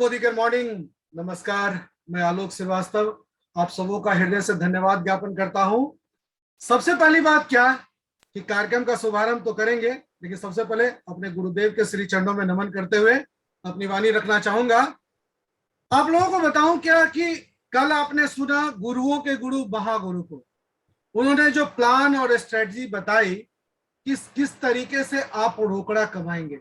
मोदी के मॉर्निंग। नमस्कार, मैं आलोक श्रीवास्तव आप सबों का हृदय से धन्यवाद ज्ञापन करता हूं। सबसे पहली बात क्या कि कार्यक्रम का शुभारंभ तो करेंगे, लेकिन सबसे पहले अपने गुरुदेव के श्री चरणों में नमन करते हुए अपनी वाणी रखना चाहूंगा। आप लोगों को बताऊं क्या कि कल आपने सुना गुरुओं के गुरु महागुरु को, उन्होंने जो प्लान और स्ट्रेटजी बताई किस तरीके से आप रोकड़ा कमाएंगे।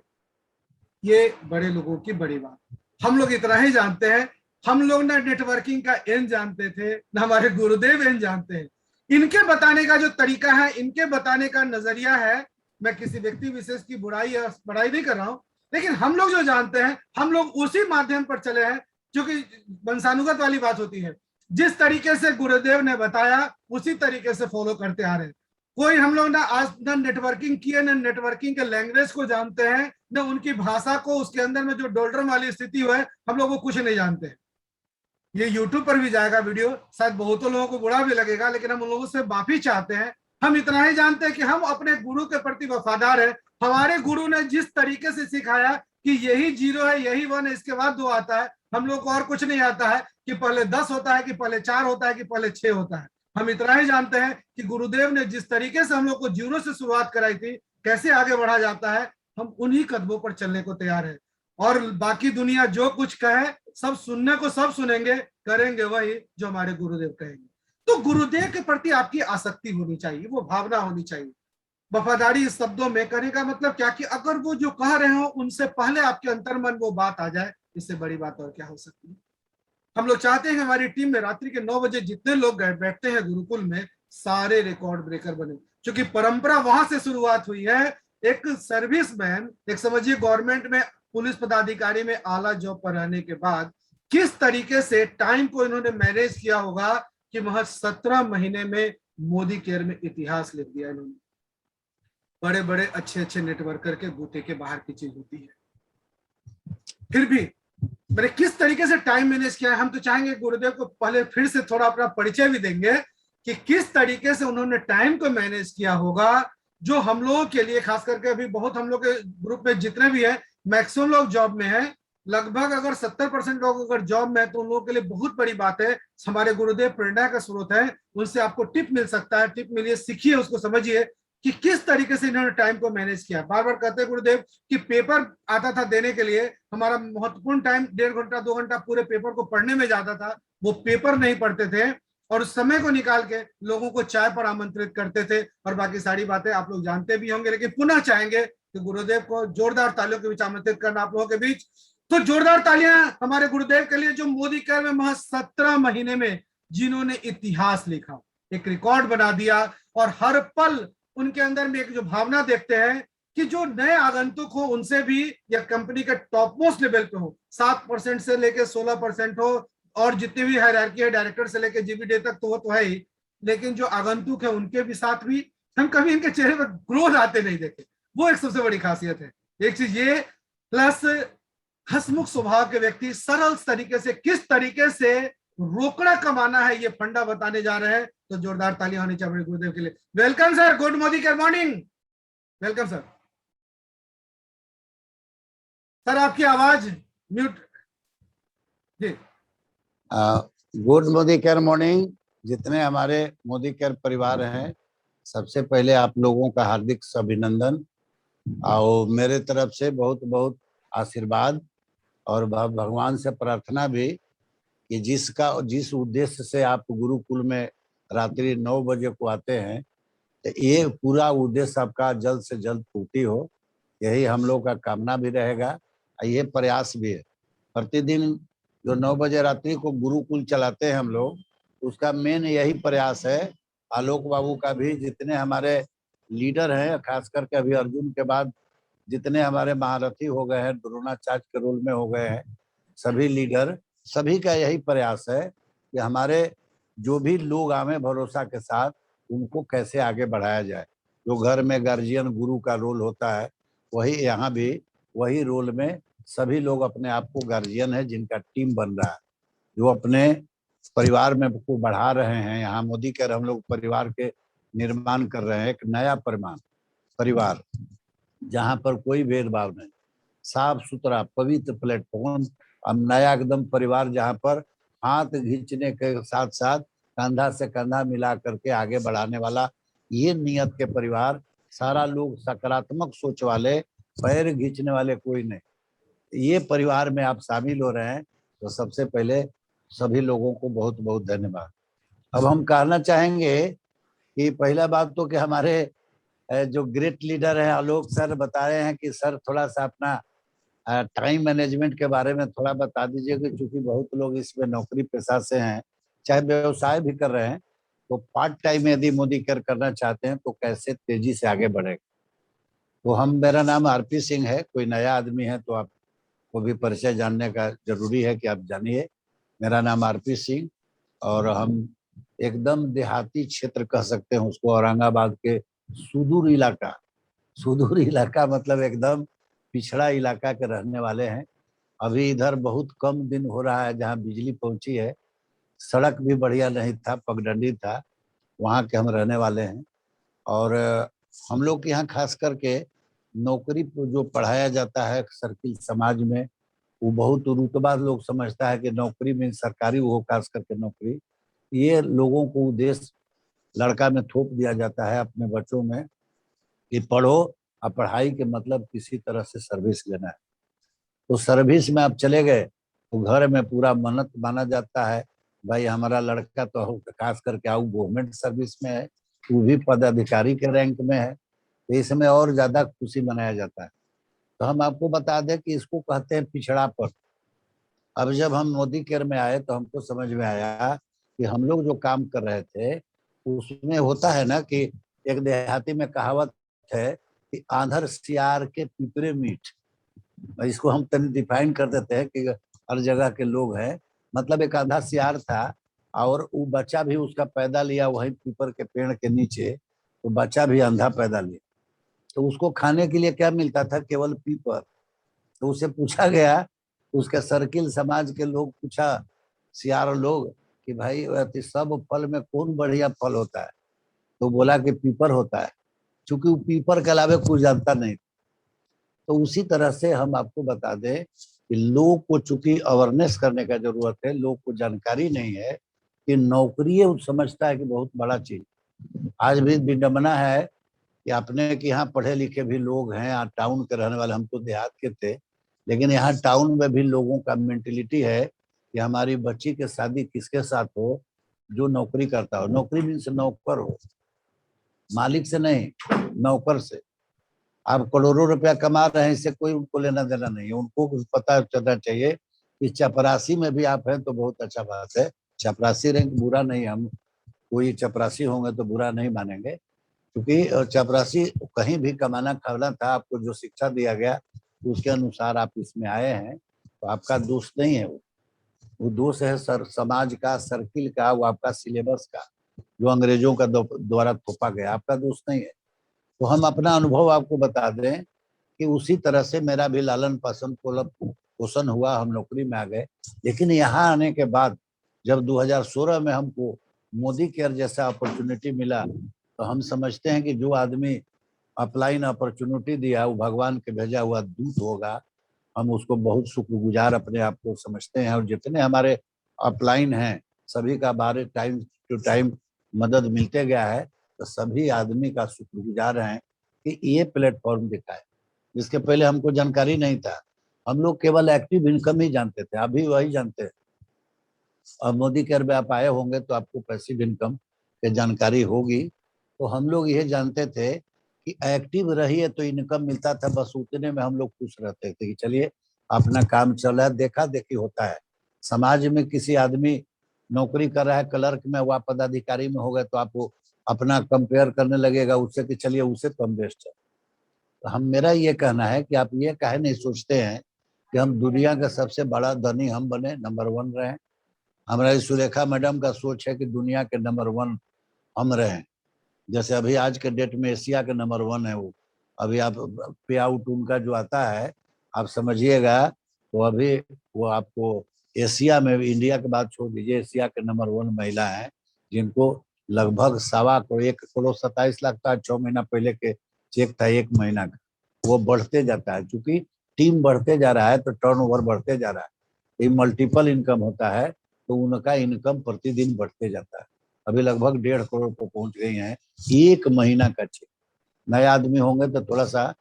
ये बड़े लोगों की बड़ी बात। हम लोग इतना ही जानते हैं, हम लोग ना नेटवर्किंग का एन जानते थे, ना हमारे गुरुदेव एन जानते हैं। इनके बताने का जो तरीका है, इनके बताने का नजरिया है, मैं किसी व्यक्ति विशेष की बुराई या बड़ाई नहीं कर रहा हूं, लेकिन हम लोग जो जानते हैं हम लोग उसी माध्यम पर चले हैं, जो कि वंशानुगत वाली बात होती है। जिस तरीके से गुरुदेव ने बताया उसी तरीके से फॉलो करते आ रहे हैं। कोई हम लोग ना आज ना नेटवर्किंग किए, ना नेटवर्किंग के लैंग्वेज को जानते हैं, न उनकी भाषा को, उसके अंदर में जो डोल्ड्रम वाली स्थिति हुआ है हम लोग वो कुछ नहीं जानते हैं। ये यूट्यूब पर भी जाएगा वीडियो, शायद बहुतों लोगों को बुरा भी लगेगा, लेकिन हम उन लोगों से माफी चाहते हैं। हम इतना ही जानते हैं कि हम अपने गुरु के प्रति वफादार है। हमारे गुरु ने जिस तरीके से सिखाया कि यही 0 है, यही 1 है, इसके बाद 2 आता है, हम लोग को और कुछ नहीं आता है कि पहले 10 होता है, कि पहले 4 होता है, कि पहले 6 होता है। हम इतना ही जानते हैं कि गुरुदेव ने जिस तरीके से हम लोग को 0 से शुरुआत कराई थी, कैसे आगे बढ़ा जाता है, हम उन्हीं कदमों पर चलने को तैयार है। और बाकी दुनिया जो कुछ कहे सब सुनने को सब सुनेंगे, करेंगे वही जो हमारे गुरुदेव कहेंगे। तो गुरुदेव के प्रति आपकी आसक्ति होनी चाहिए, वो भावना होनी चाहिए। वफादारी इस शब्दों में करने का मतलब क्या कि अगर वो जो कह रहे हो उनसे पहले आपके अंतर्मन वो बात आ जाए, इससे बड़ी बात और क्या हो सकती है। हम लोग चाहते हैं कि हमारी टीम में रात्रि के 9 बजे जितने लोग बैठते हैं गुरुकुल में, सारे रिकॉर्ड ब्रेकर बने, क्योंकि परंपरा वहां से शुरुआत हुई है। एक सर्विसमैन, एक समझिए गवर्नमेंट में पुलिस पदाधिकारी में आला जॉब पर रहने के बाद किस तरीके से टाइम को इन्होंने मैनेज किया होगा कि महज 17 महीने में मोदी केयर में इतिहास लिख दिया इन्होंने। बड़े बड़े अच्छे अच्छे नेटवर्कर के बूते के बाहर की चीज होती है। फिर भी मैंने किस तरीके से टाइम मैनेज किया है, हम तो चाहेंगे गुरुदेव को पहले फिर से थोड़ा अपना परिचय भी देंगे कि किस तरीके से उन्होंने टाइम को मैनेज किया होगा, जो हम लोगों के लिए, खास करके अभी बहुत हम लोग के ग्रुप में जितने भी है, मैक्सिमम लोग जॉब में है, लगभग अगर 70% लोग अगर जॉब में है तो उन लोगों के लिए बहुत बड़ी बात है। हमारे गुरुदेव प्रेरणा का स्रोत है, उनसे आपको टिप मिल सकता है। टिप मिलिए, सीखिए, उसको समझिए कि किस तरीके से इन्होंने टाइम को मैनेज किया। बार बार कहते हैं गुरुदेव कि पेपर आता था देने के लिए, हमारा महत्वपूर्ण टाइम 1.5 घंटा 2 घंटा पूरे पेपर को पढ़ने में जाता था, वो पेपर नहीं पढ़ते थे और उस समय को निकाल के लोगों को चाय पर आमंत्रित करते थे। और बाकी सारी बातें आप लोग जानते भी होंगे, लेकिन पुनः चाहेंगे कि गुरुदेव को जोरदार तालियों के बीच आमंत्रित करना आप लोगों के बीच। तो जोरदार तालियां हमारे गुरुदेव के लिए, जो मोदी केयर में महज 17 महीने में जिन्होंने इतिहास लिखा, एक रिकॉर्ड बना दिया। और हर पल उनके अंदर में एक जो भावना देखते हैं कि जो नए आगंतुक हो उनसे भी, या कंपनी के टॉप मोस्ट लेवल पे हो, 7% से लेके 16% हो, और जितनी भी हायरार्की है डायरेक्टर से लेके जीबीडी तक, तो वो तो है ही, लेकिन जो आगंतुक है उनके भी साथ भी हम कभी इनके चेहरे पर क्रोध आते नहीं देखे। वो एक सबसे बड़ी खासियत है। एक चीज ये, प्लस हंसमुख स्वभाव के व्यक्ति, सरल तरीके से किस तरीके से रोकड़ा कमाना है ये फंडा बताने जा रहे हैं। तो जोरदार तालियां होनी चाहिए गुरुदेव के लिए। Welcome sir, good Modi care morning. Welcome sir. Sir आपकी आवाज म्यूट जी। Good Modi care morning. जितने हमारे मोदी केयर परिवार हैं, सबसे पहले आप लोगों का हार्दिक अभिनंदन और मेरे तरफ से बहुत बहुत आशीर्वाद, और भगवान से प्रार्थना भी कि जिस उद्देश्य से आप गुरुकुल में रात्रि 9 बजे को आते हैं, तो ये पूरा उद्देश्य आपका जल्द से जल्द पूर्ति हो, यही हम लोग का कामना भी रहेगा। ये प्रयास भी है। प्रतिदिन जो 9 बजे रात्रि को गुरुकुल चलाते हैं हम लोग, उसका मेन यही प्रयास है। आलोक बाबू का भी, जितने हमारे लीडर हैं, खास करके अभी अर्जुन के बाद जितने हमारे महारथी हो गए हैं, द्रोणाचार्य के रोल में हो गए हैं, सभी लीडर, सभी का यही प्रयास है कि हमारे जो भी लोग आवे भरोसा के साथ, उनको कैसे आगे बढ़ाया जाए। जो घर में गार्जियन गुरु का रोल होता है, वही यहाँ भी वही रोल में सभी लोग अपने आप को गार्जियन है, जिनका टीम बन रहा है, जो अपने परिवार में को बढ़ा रहे हैं। यहाँ मोदी केयर हम लोग परिवार के निर्माण कर रहे हैं, एक नया परिवार जहाँ पर कोई भेदभाव नहीं, साफ सुथरा पवित्र प्लेटफॉर्म हम नया एकदम परिवार जहाँ पर हाथ खींचने के साथ साथ कंधा से कंधा मिला करके आगे बढ़ाने वाला ये नियत के परिवार, सारा लोग सकारात्मक सोच वाले, पैर खींचने वाले कोई नहीं, ये परिवार में आप शामिल हो रहे हैं, तो सबसे पहले सभी लोगों को बहुत बहुत धन्यवाद। अब हम कहना चाहेंगे कि पहला बात तो कि हमारे जो ग्रेट लीडर हैं आलोक सर बता रहे हैं कि सर थोड़ा सा अपना टाइम मैनेजमेंट के बारे में थोड़ा बता दीजिए, कि चूंकि बहुत लोग इसमें नौकरी पेशा से हैं, चाहे व्यवसाय भी कर रहे हैं, तो पार्ट टाइम यदि मोदी केयर करना चाहते हैं तो कैसे तेजी से आगे बढ़े। तो हम, मेरा नाम आरपी सिंह है, कोई नया आदमी है तो आपको भी परिचय जानने का जरूरी है कि आप जानिए। मेरा नाम आरपी सिंह, और हम एकदम देहाती क्षेत्र कह सकते हैं उसको, औरंगाबाद के सुदूर इलाका, सुदूर इलाका मतलब एकदम पिछड़ा इलाका के रहने वाले हैं। अभी इधर बहुत कम दिन हो रहा है जहाँ बिजली पहुंची है, सड़क भी बढ़िया नहीं था, पगडंडी था, वहाँ के हम रहने वाले हैं। और हम लोग के यहाँ खास करके नौकरी जो पढ़ाया जाता है सर्किल समाज में, वो बहुत रुतबा लोग समझता है कि नौकरी में सरकारी हो, खास करके नौकरी, ये लोगों को उद्देश्य लड़का में थोप दिया जाता है अपने बच्चों में कि पढ़ो, और पढ़ाई के मतलब किसी तरह से सर्विस लेना है। तो सर्विस में आप चले गए तो घर में पूरा मन्नत माना जाता है, भाई हमारा लड़का तो खास करके आउ गवर्नमेंट सर्विस में है, वो भी पदाधिकारी के रैंक में है, तो इसमें और ज्यादा खुशी मनाया जाता है। तो हम आपको बता दें कि इसको कहते हैं पिछड़ापन। अब जब हम मोदी केयर में आए तो हमको समझ में आया कि हम लोग जो काम कर रहे थे उसमें होता है ना कि एक देहाती में कहावत है कि आंधर सियार के पिपरे मीठ, इसको हम तनी डिफाइन कर देते हैं कि हर जगह के लोग हैं, मतलब एक आधा सियार था और वो बच्चा भी उसका पैदा लिया वही पीपर के पेड़ के नीचे, तो बच्चा भी अंधा पैदा लिया, तो उसको खाने के लिए क्या मिलता था, केवल पीपर। तो उसे पूछा गया, उसके सर्किल समाज के लोग पूछा, सियार लोग, कि भाई सब फल में कौन बढ़िया फल होता है, तो बोला कि पीपर होता है, क्योंकि वो पीपर के अलावा कुछ जानता नहीं। तो उसी तरह से हम आपको बता दें कि लोग को चूंकि अवेयरनेस करने का जरूरत है, लोग को जानकारी नहीं है कि नौकरी वो समझता है कि बहुत बड़ा चीज। आज भी विडम्बना है कि अपने के यहाँ पढ़े लिखे भी लोग हैं, यहाँ टाउन के रहने वाले, हम तो देहात के थे, लेकिन यहाँ टाउन में भी लोगों का मेंटेलिटी है कि हमारी बच्ची की शादी किसके साथ हो, जो नौकरी करता हो। नौकरी मीन्स नौकर हो, मालिक से नहीं, नौकर से। आप करोड़ों रुपया कमा रहे हैं, इससे कोई उनको लेना देना नहीं है। उनको पता चलना चाहिए कि चपरासी में भी आप हैं तो बहुत अच्छा बात है, चपरासी रैंक बुरा नहीं, हम कोई चपरासी होंगे तो बुरा नहीं मानेंगे, क्योंकि चपरासी कहीं भी कमाना खाना था, आपको जो शिक्षा दिया गया उसके अनुसार आप इसमें आए हैं, तो आपका दोष नहीं है वो दोष है सर समाज का, सर्किल का, वो आपका सिलेबस का जो अंग्रेजों का द्वारा थोपा गया, आपका दोष नहीं है। तो हम अपना अनुभव आपको बता दें कि उसी तरह से मेरा भी लालन पालन पोषण हुआ, हम नौकरी में आ गए। लेकिन यहाँ आने के बाद जब 2016 में हमको मोदी केयर जैसा अपॉर्चुनिटी मिला, तो हम समझते हैं कि जो आदमी अपलाइन अपॉर्चुनिटी दिया वो भगवान के भेजा हुआ दूत होगा। हम उसको बहुत शुक्रगुजार अपने आप को समझते हैं, और जितने हमारे अपलाइन हैं सभी का बारे टाइम टू टाइम मदद मिलते गया है, तो सभी आदमी का शुक्रगुजार हैं कि ये प्लेटफॉर्म दिखा है, जिसके पहले हमको जानकारी नहीं था। हम लोग केवल एक्टिव इनकम ही जानते थे, अभी वही जानते हैं। और मोदी केयर में आप आए होंगे तो आपको पैसिव इनकम की जानकारी होगी। तो हम लोग ये जानते थे कि एक्टिव रहिए तो इनकम मिलता था, बस उतने में हम लोग खुश रहते थे कि चलिए अपना काम चल रहा है, देखा देखी होता है। समाज में किसी आदमी नौकरी कर रहा है क्लर्क में, वह पदाधिकारी में हो गए तो आपको अपना कंपेयर करने लगेगा उससे कि चलिए उसे कम बेस्ट है। तो हम, मेरा ये कहना है कि आप ये काहे नहीं सोचते हैं कि हम दुनिया का सबसे बड़ा धनी हम बने, नंबर 1 रहे। हमारी सुलेखा मैडम का सोच है कि दुनिया के नंबर 1 हम रहे। जैसे अभी आज के डेट में एशिया के नंबर 1 है वो। अभी आप पे आउट उनका जो आता है आप समझिएगा, तो अभी वो आपको एशिया में, इंडिया के बाद छोड़ दीजिए, एशिया के नंबर 1 महिला है, जिनको लगभग 1.27 लाख का 6 महीना पहले के चेक था, 1 महीना का। वो बढ़ते जाता है, क्योंकि टीम बढ़ते जा रहा है तो टर्नओवर बढ़ते जा रहा है। ये मल्टीपल इनकम होता है, तो उनका इनकम प्रतिदिन बढ़ते जाता है। अभी लगभग 1.5 करोड़ को पहुंच गई हैं, 1 महीना का चेक। नए आदमी होंगे तो थोड़ा सा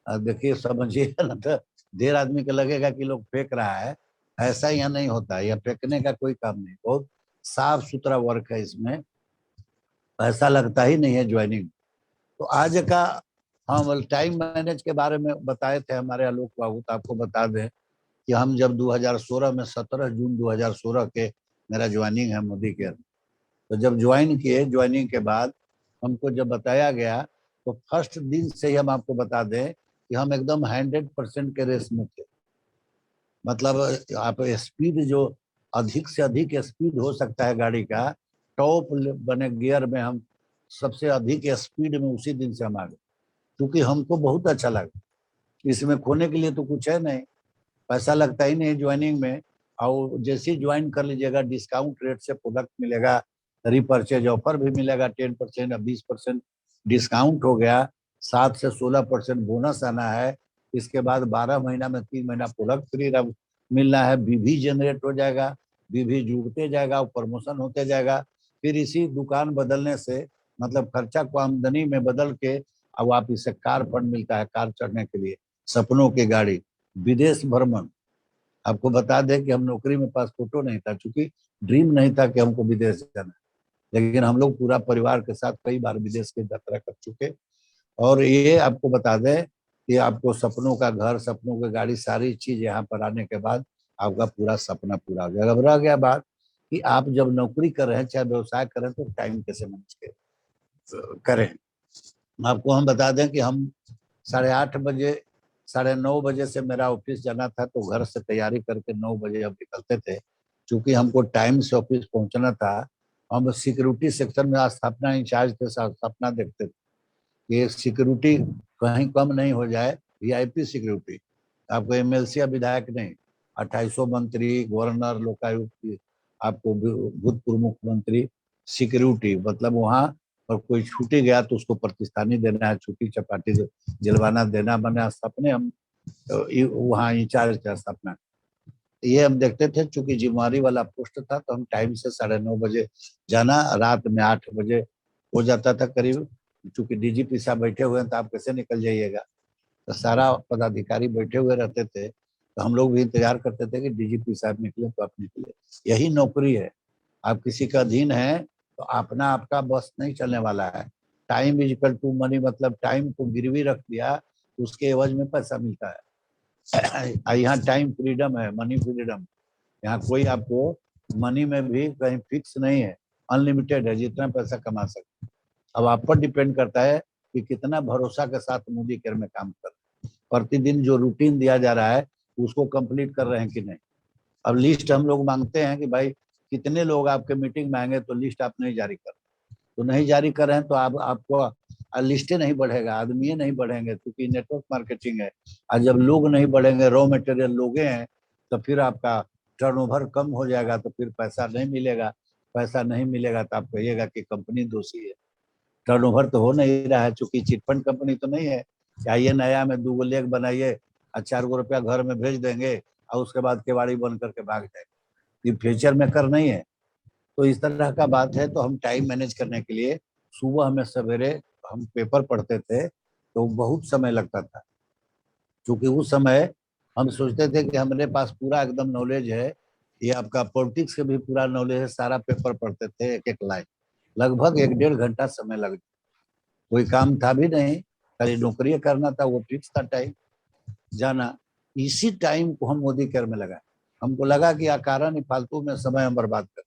देखिए समझिए ना, तो देर आदमी को लगेगा कि लोग फेंक रहा है। ऐसा यहाँ नहीं होता है, यह फेंकने का कोई काम नहीं, बहुत साफ सुथरा वर्क है इसमें, ऐसा लगता ही नहीं है ज्वाइनिंग। तो आज का हम टाइम मैनेज के बारे में बताए थे हमारे आलोक बाबू, तो आपको बता दें कि हम जब 2016 में 17 जून 2016 के मेरा ज्वाइनिंग है मोदी केयर। तो जब ज्वाइन किए, ज्वाइनिंग के बाद हमको जब बताया गया, तो फर्स्ट दिन से ही हम आपको बता दें कि हम एकदम 100% के रेस में थे। मतलब आप स्पीड जो अधिक से अधिक स्पीड हो सकता है गाड़ी का, टॉप बने गियर में हम सबसे अधिक स्पीड में उसी दिन से हम आ गए, क्योंकि हमको बहुत अच्छा लगा। इसमें खोने के लिए तो कुछ है नहीं, पैसा लगता ही नहीं ज्वाइनिंग में। और जैसे ही ज्वाइन कर लीजिएगा, डिस्काउंट रेट से प्रोडक्ट मिलेगा, रीपर्चेज ऑफर भी मिलेगा, 10% या 20% डिस्काउंट हो गया, 7 से 16% बोनस आना है। इसके बाद 12 महीना में 3 महीना प्रोडक्ट फ्री मिलना है, बीवी जनरेट हो जाएगा, बीवी जुड़ते जाएगा, प्रमोशन होते जाएगा। फिर इसी दुकान बदलने से मतलब खर्चा को आमदनी में बदल के अब आप इसे कार फंड मिलता है, कार चढ़ने के लिए, सपनों की गाड़ी, विदेश भ्रमण। आपको बता दें कि हम नौकरी में पास फोटो नहीं था, चूंकि ड्रीम नहीं था कि हमको विदेश जाना, लेकिन हम लोग पूरा परिवार के साथ कई बार विदेश की यात्रा कर चुके। और ये आपको बता दें कि आपको सपनों का घर, सपनों की गाड़ी, सारी चीज यहाँ पर आने के बाद आपका पूरा सपना पूरा हो गया। अब रह गया बात कि आप जब नौकरी कर रहे हैं चाहे व्यवसाय कर रहे हैं, तो टाइम कैसे मैनेज करें। आपको हम बता दें कि हम 8:30 बजे, 9:30 बजे से मेरा ऑफिस जाना था, तो घर से तैयारी करके 9 बजे अब निकलते थे। क्योंकि हमको टाइम से ऑफिस पहुंचना था। हम सिक्योरिटी सेक्शन में स्थापना इंचार्ज थे, स्थापना देखते थे कि सिक्योरिटी कहीं कम नहीं हो जाए, वीआईपी सिक्योरिटी। आपको एमएलसी या विधायक नहीं, 2800 मंत्री, गवर्नर, लोकायुक्त, आपको भूतपूर्व मुख्यमंत्री, सिक्योरिटी। मतलब वहाँ और कोई छूटी गया तो उसको प्रतिस्थानी देना है, छुट्टी चपाटी दिलवाना देना बना, सपने हम वहाँ इंचार्ज का स्थापना। ये हम देखते थे, चूंकि जिम्मेवारी वाला पोस्ट था, तो हम टाइम से 9:30 बजे जाना, रात में 8 बजे हो जाता था करीब। चूंकि डीजीपी साहब बैठे हुए हैं, तो आप कैसे निकल जाइएगा, तो सारा पदाधिकारी बैठे हुए रहते थे, तो हम लोग भी इंतजार करते थे कि डीजीपी साहब निकले तो आप निकले। यही नौकरी है, आप किसी का अधीन है तो अपना आपका बस नहीं चलने वाला है। Time is equal to money, मतलब टाइम को गिरवी रख दिया, उसके एवज में पैसा मिलता है। यहाँ टाइम फ्रीडम है, मनी फ्रीडम। यहाँ कोई आपको मनी में भी कहीं फिक्स नहीं है, अनलिमिटेड है, जितना पैसा कमा सकते। अब आप पर डिपेंड करता है कि कितना भरोसा के साथ मोदी केयर में काम कर रहे हैं। प्रतिदिन जो रूटीन दिया जा रहा है उसको कंप्लीट कर रहे हैं कि नहीं। अब लिस्ट हम लोग मांगते हैं कि भाई कितने लोग आपके मीटिंग में आएंगे, तो लिस्ट आप नहीं जारी कर, तो नहीं जारी कर रहे हैं तो आप आपको लिस्टें नहीं बढ़ेगा, आदमी नहीं बढ़ेंगे, क्योंकि नेटवर्क मार्केटिंग है। और जब लोग नहीं बढ़ेंगे, रॉ मटेरियल लोगे हैं, तो फिर आपका टर्नओवर कम हो जाएगा, तो फिर पैसा नहीं मिलेगा। पैसा नहीं मिलेगा तो आप कहिएगा कि कंपनी दोषी है। टर्नओवर तो हो नहीं रहा है, चूंकि चिटफंड कंपनी तो नहीं है। आइए नया में 2 लेग बनाइए और 4 रुपया घर में भेज देंगे, और उसके बाद केवाड़ी बंद करके भाग जाएंगे। ये फ्यूचर में कर नहीं है। तो इस तरह का बात है। तो हम टाइम मैनेज करने के लिए सुबह में सवेरे हम पेपर पढ़ते थे, तो बहुत समय लगता था, क्योंकि उस समय हम सोचते थे कि हमारे पास पूरा एकदम नॉलेज है, ये आपका पॉलिटिक्स के भी पूरा नॉलेज है, सारा पेपर पढ़ते थे एक एक लाइन। लगभग 1-1.5 घंटा समय लग, कोई काम था भी नहीं, खाली नौकरी करना था, वो फिक्स था टाइम जाना। इसी टाइम को हम मोदी केयर में लगा। हमको लगा कि अकारण ही फालतू में समय हम बर्बाद कर,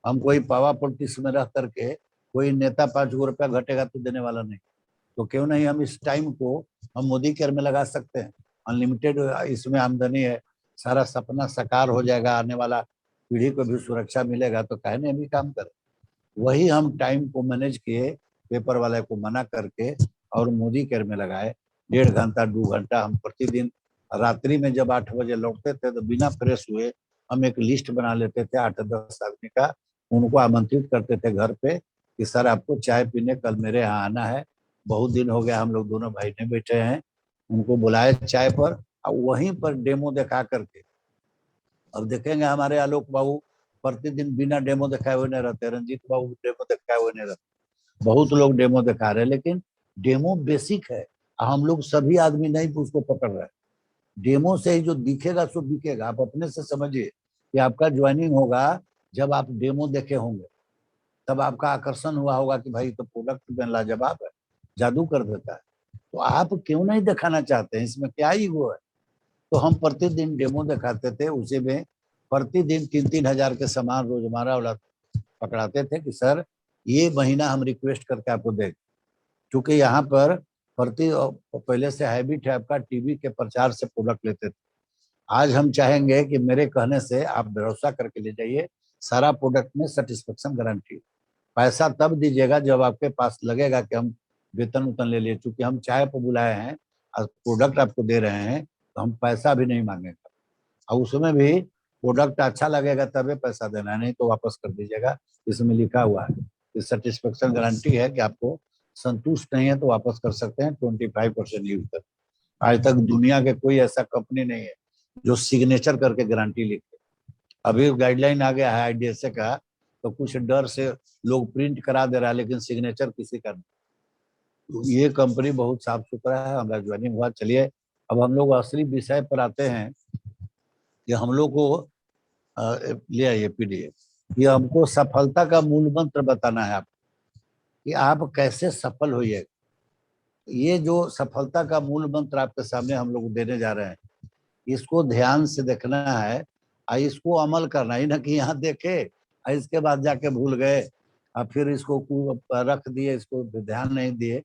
हम कोई पावर पॉलिटिक्स में रह करके कोई नेता 5 रुपया घटेगा तो देने वाला नहीं, तो क्यों नहीं हम इस टाइम को हम मोदी केयर में लगा सकते हैं। अनलिमिटेड इसमें आमदनी है, सारा सपना साकार हो जाएगा, आने वाला पीढ़ी को भी सुरक्षा मिलेगा, तो कहने भी काम करें। वही हम टाइम को मैनेज किए, पेपर वाले को मना करके, और मोदी केयर में लगाए। 1.5 घंटा 2 घंटा हम प्रतिदिन, रात्रि में जब 8 बजे लौटते थे, तो बिना फ्रेश हुए हम एक लिस्ट बना लेते थे 8-10 आदमी का। उनको आमंत्रित करते थे घर पे कि सर आपको चाय पीने कल मेरे यहाँ आना है। बहुत दिन हो गया हम लोग दोनों भाई ने बैठे हैं, उनको बुलाए चाय पर, और वहीं पर डेमो दिखा करके अब देखेंगे हमारे आलोक बाबू प्रतिदिन बिना डेमो दिखाए हुए नहीं रहते, रंजीत बाबू डेमो दिखाए हुए नहीं रहते, बहुत लोग डेमो दिखा रहे हैं, लेकिन डेमो बेसिक है। हम लोग सभी आदमी नहीं उसको पकड़ रहे हैं। डेमो से ही जो दिखेगा सो बिकेगा। आप अपने से समझिए कि आपका ज्वाइनिंग होगा जब आप डेमो देखे होंगे, तब आपका आकर्षण हुआ होगा कि भाई तो प्रोडक्ट में लाजवाब है, जादू कर देता है। तो आप क्यों नहीं दिखाना चाहते हैं, इसमें क्या ईगो है? तो हम प्रतिदिन डेमो दिखाते थे, उसी में प्रतिदिन 3-3 हजार के सामान रोजमर्रा वाला पकड़ाते थे कि सर ये महीना हम रिक्वेस्ट करके आपको देंगे, क्योंकि यहाँ पर प्रति पहले से हैबिट है आपका टीवी के प्रचार से प्रोडक्ट लेते थे। आज हम चाहेंगे कि मेरे कहने से आप भरोसा करके ले जाइए, सारा प्रोडक्ट में सेटिस्फेक्शन गारंटी। पैसा तब दीजिएगा जब आपके पास लगेगा कि हम वेतन उतन ले लिए, क्योंकि हम चाय पर बुलाए हैं और प्रोडक्ट आपको दे रहे हैं, तो हम पैसा भी नहीं मांगेंगे। और उसमें भी प्रोडक्ट अच्छा लगेगा तभी पैसा देना है, नहीं तो वापस कर दीजिएगा। इसमें लिखा हुआ है कि सेटिस्फेक्शन गारंटी है कि आपको संतुष्ट नहीं है तो वापस कर सकते हैं 25% यूज कर। आज तक दुनिया के कोई ऐसा कंपनी नहीं है जो सिग्नेचर करके गारंटी लिखे। अभी गाइडलाइन आ गया है आईडीएसए का, तो कुछ डर से लोग प्रिंट करा दे रहा है, लेकिन सिग्नेचर किसी का नहीं। तो ये कंपनी बहुत साफ सुथरा है। हमारा ज्वाइनिंग हुआ। चलिए अब हम लोग असली विषय पर आते हैं कि हम लोग को ले आइए पीडीएफ। ये हमको सफलता का मूल मंत्र बताना है आप, कि आप कैसे सफल होइए। ये जो सफलता का मूल मंत्र आपके सामने हम लोग देने जा रहे हैं, इसको ध्यान से देखना है और इसको अमल करना है। ना कि यहाँ देखे और इसके बाद जाके भूल गए और फिर इसको रख दिए, इसको ध्यान नहीं दिए।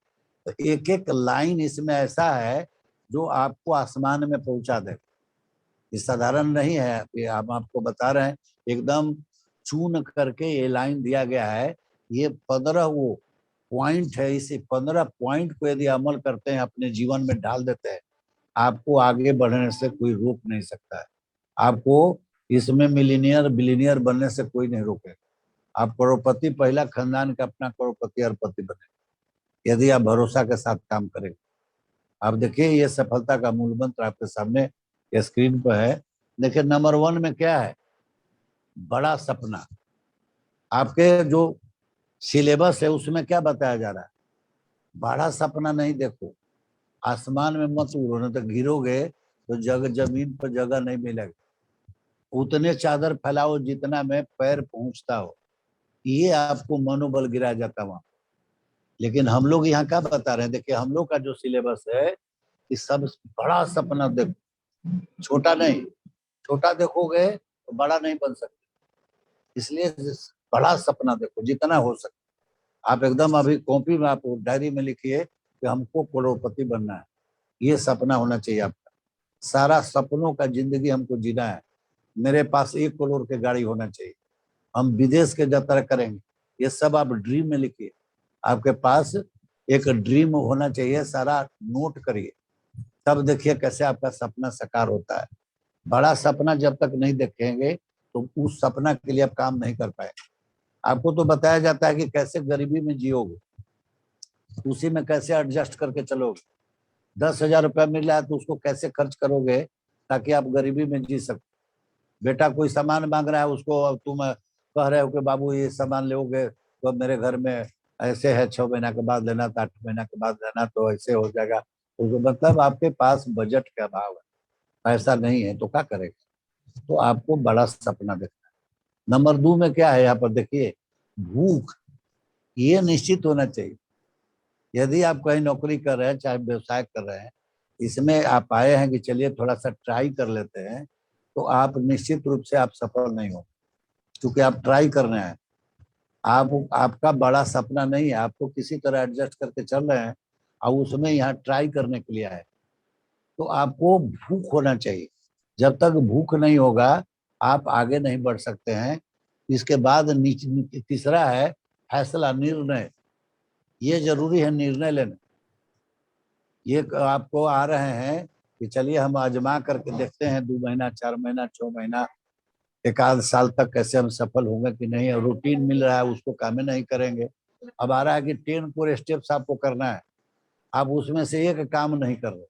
तो एक एक लाइन इसमें ऐसा है जो आपको आसमान में पहुंचा दे। ये साधारण नहीं है, ये हम आपको बता रहे हैं, एकदम चून करके ये लाइन दिया गया है। ये 15 वो पॉइंट है, इस 15 पॉइंट को यदि अमल करते हैं, अपने जीवन में डाल देते हैं, आपको आगे बढ़ने से कोई रोक नहीं सकता है। आपको इसमें मिलीनियर बिलीनियर बनने से कोई नहीं रोकेगा। आप करोड़पति, पहला खानदान का अपना करोड़पति अरबपति बने, यदि आप भरोसा के साथ काम करेंगे। आप देखिए ये सफलता का मूल मंत्र आपके सामने स्क्रीन पर है। देखिए नंबर 1 में क्या है, बड़ा सपना। आपके जो सिलेबस है उसमें क्या बताया जा रहा है, बड़ा सपना नहीं देखो, आसमान में मत उड़ो, नहीं तो गिरोगे तो जमीन पर जगह नहीं मिलेगा। उतने चादर फैलाओ जितना में पैर पहुंचता हो, ये आपको मनोबल गिराया जाता वहां। लेकिन हम लोग यहाँ क्या बता रहे हैं, देखिए हम लोग का जो सिलेबस है कि सब बड़ा सपना देखो, छोटा नहीं। छोटा देखोगे तो बड़ा नहीं बन सकते, इसलिए बड़ा सपना देखो जितना हो सके। आप एकदम अभी कॉपी में, आप डायरी में लिखिए कि हमको करोड़पति बनना है। ये सपना होना चाहिए आपका। सारा सपनों का जिंदगी हमको जीना है। मेरे पास 1 करोड़ की गाड़ी होना चाहिए, हम विदेश के यात्रा करेंगे, ये सब आप ड्रीम में लिखिए। आपके पास एक ड्रीम होना चाहिए, सारा नोट करिए, तब देखिए कैसे आपका सपना साकार होता है। बड़ा सपना जब तक नहीं देखेंगे तो उस सपना के लिए आप काम नहीं कर पाएंगे। आपको तो बताया जाता है कि कैसे गरीबी में जियोगे, उसी में कैसे एडजस्ट करके चलोगे। 10,000 रुपया मिल रहा है तो उसको कैसे खर्च करोगे ताकि आप गरीबी में जी सको। बेटा कोई सामान मांग रहा है, उसको तुम कह रहे हो कि बाबू ये सामान लोगे तो मेरे घर में ऐसे है, 6 महीना के बाद लेना तो 8 महीना के बाद लेना तो ऐसे हो जाएगा। तो मतलब आपके पास बजट का अभाव है, पैसा नहीं है, तो क्या करेगा। तो आपको बड़ा सपना देखना है। नंबर 2 में क्या है, यहाँ पर देखिए, भूख। ये निश्चित होना चाहिए। यदि आप कहीं नौकरी कर रहे हैं, चाहे व्यवसाय कर रहे हैं, इसमें आप आए हैं कि चलिए थोड़ा सा ट्राई कर लेते हैं, तो आप निश्चित रूप से आप सफल नहीं हो, क्योंकि आप ट्राई कर रहे हैं। आप आपका बड़ा सपना नहीं है, आपको किसी तरह एडजस्ट करके चल रहे हैं और उसमें यहाँ ट्राई करने के लिए आए। तो आपको भूख होना चाहिए। जब तक भूख नहीं होगा आप आगे नहीं बढ़ सकते हैं। इसके बाद तीसरा है फैसला, निर्णय। ये जरूरी है निर्णय लेना। ये आपको आ रहे हैं कि चलिए हम आजमा करके देखते हैं, 2 महीना, 4 महीना, 6 महीना, 1 आध साल तक कैसे हम सफल होंगे कि नहीं। रूटीन मिल रहा है उसको काम नहीं करेंगे। अब आ रहा है कि 10 कोर स्टेप्स आपको करना है, आप उसमें से एक काम नहीं कर रहे।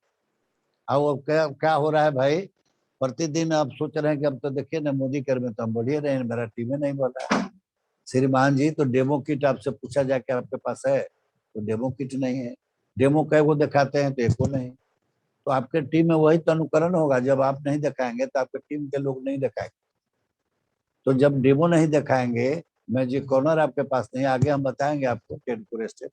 अब क्या क्या हो रहा है भाई, प्रतिदिन आप सोच रहे हैं कि अब तो देखिए ना मोदी केयर में तो हम बढ़िया रहे हैं, मेरा टीम में नहीं बोल रहा है। श्रीमान जी, तो डेमो किट आपसे पूछा जाके आपके पास है तो डेमो किट नहीं है, डेमो कई को दिखाते हैं तो एको नहीं। तो आपके टीम में वही तो अनुकरण होगा, जब आप नहीं दिखाएंगे तो आपके टीम के लोग नहीं दिखाएंगे। तो जब डेमो नहीं दिखाएंगे, मैजिक कॉर्नर आपके पास नहीं, आगे हम बताएंगे आपको 10 स्टेप।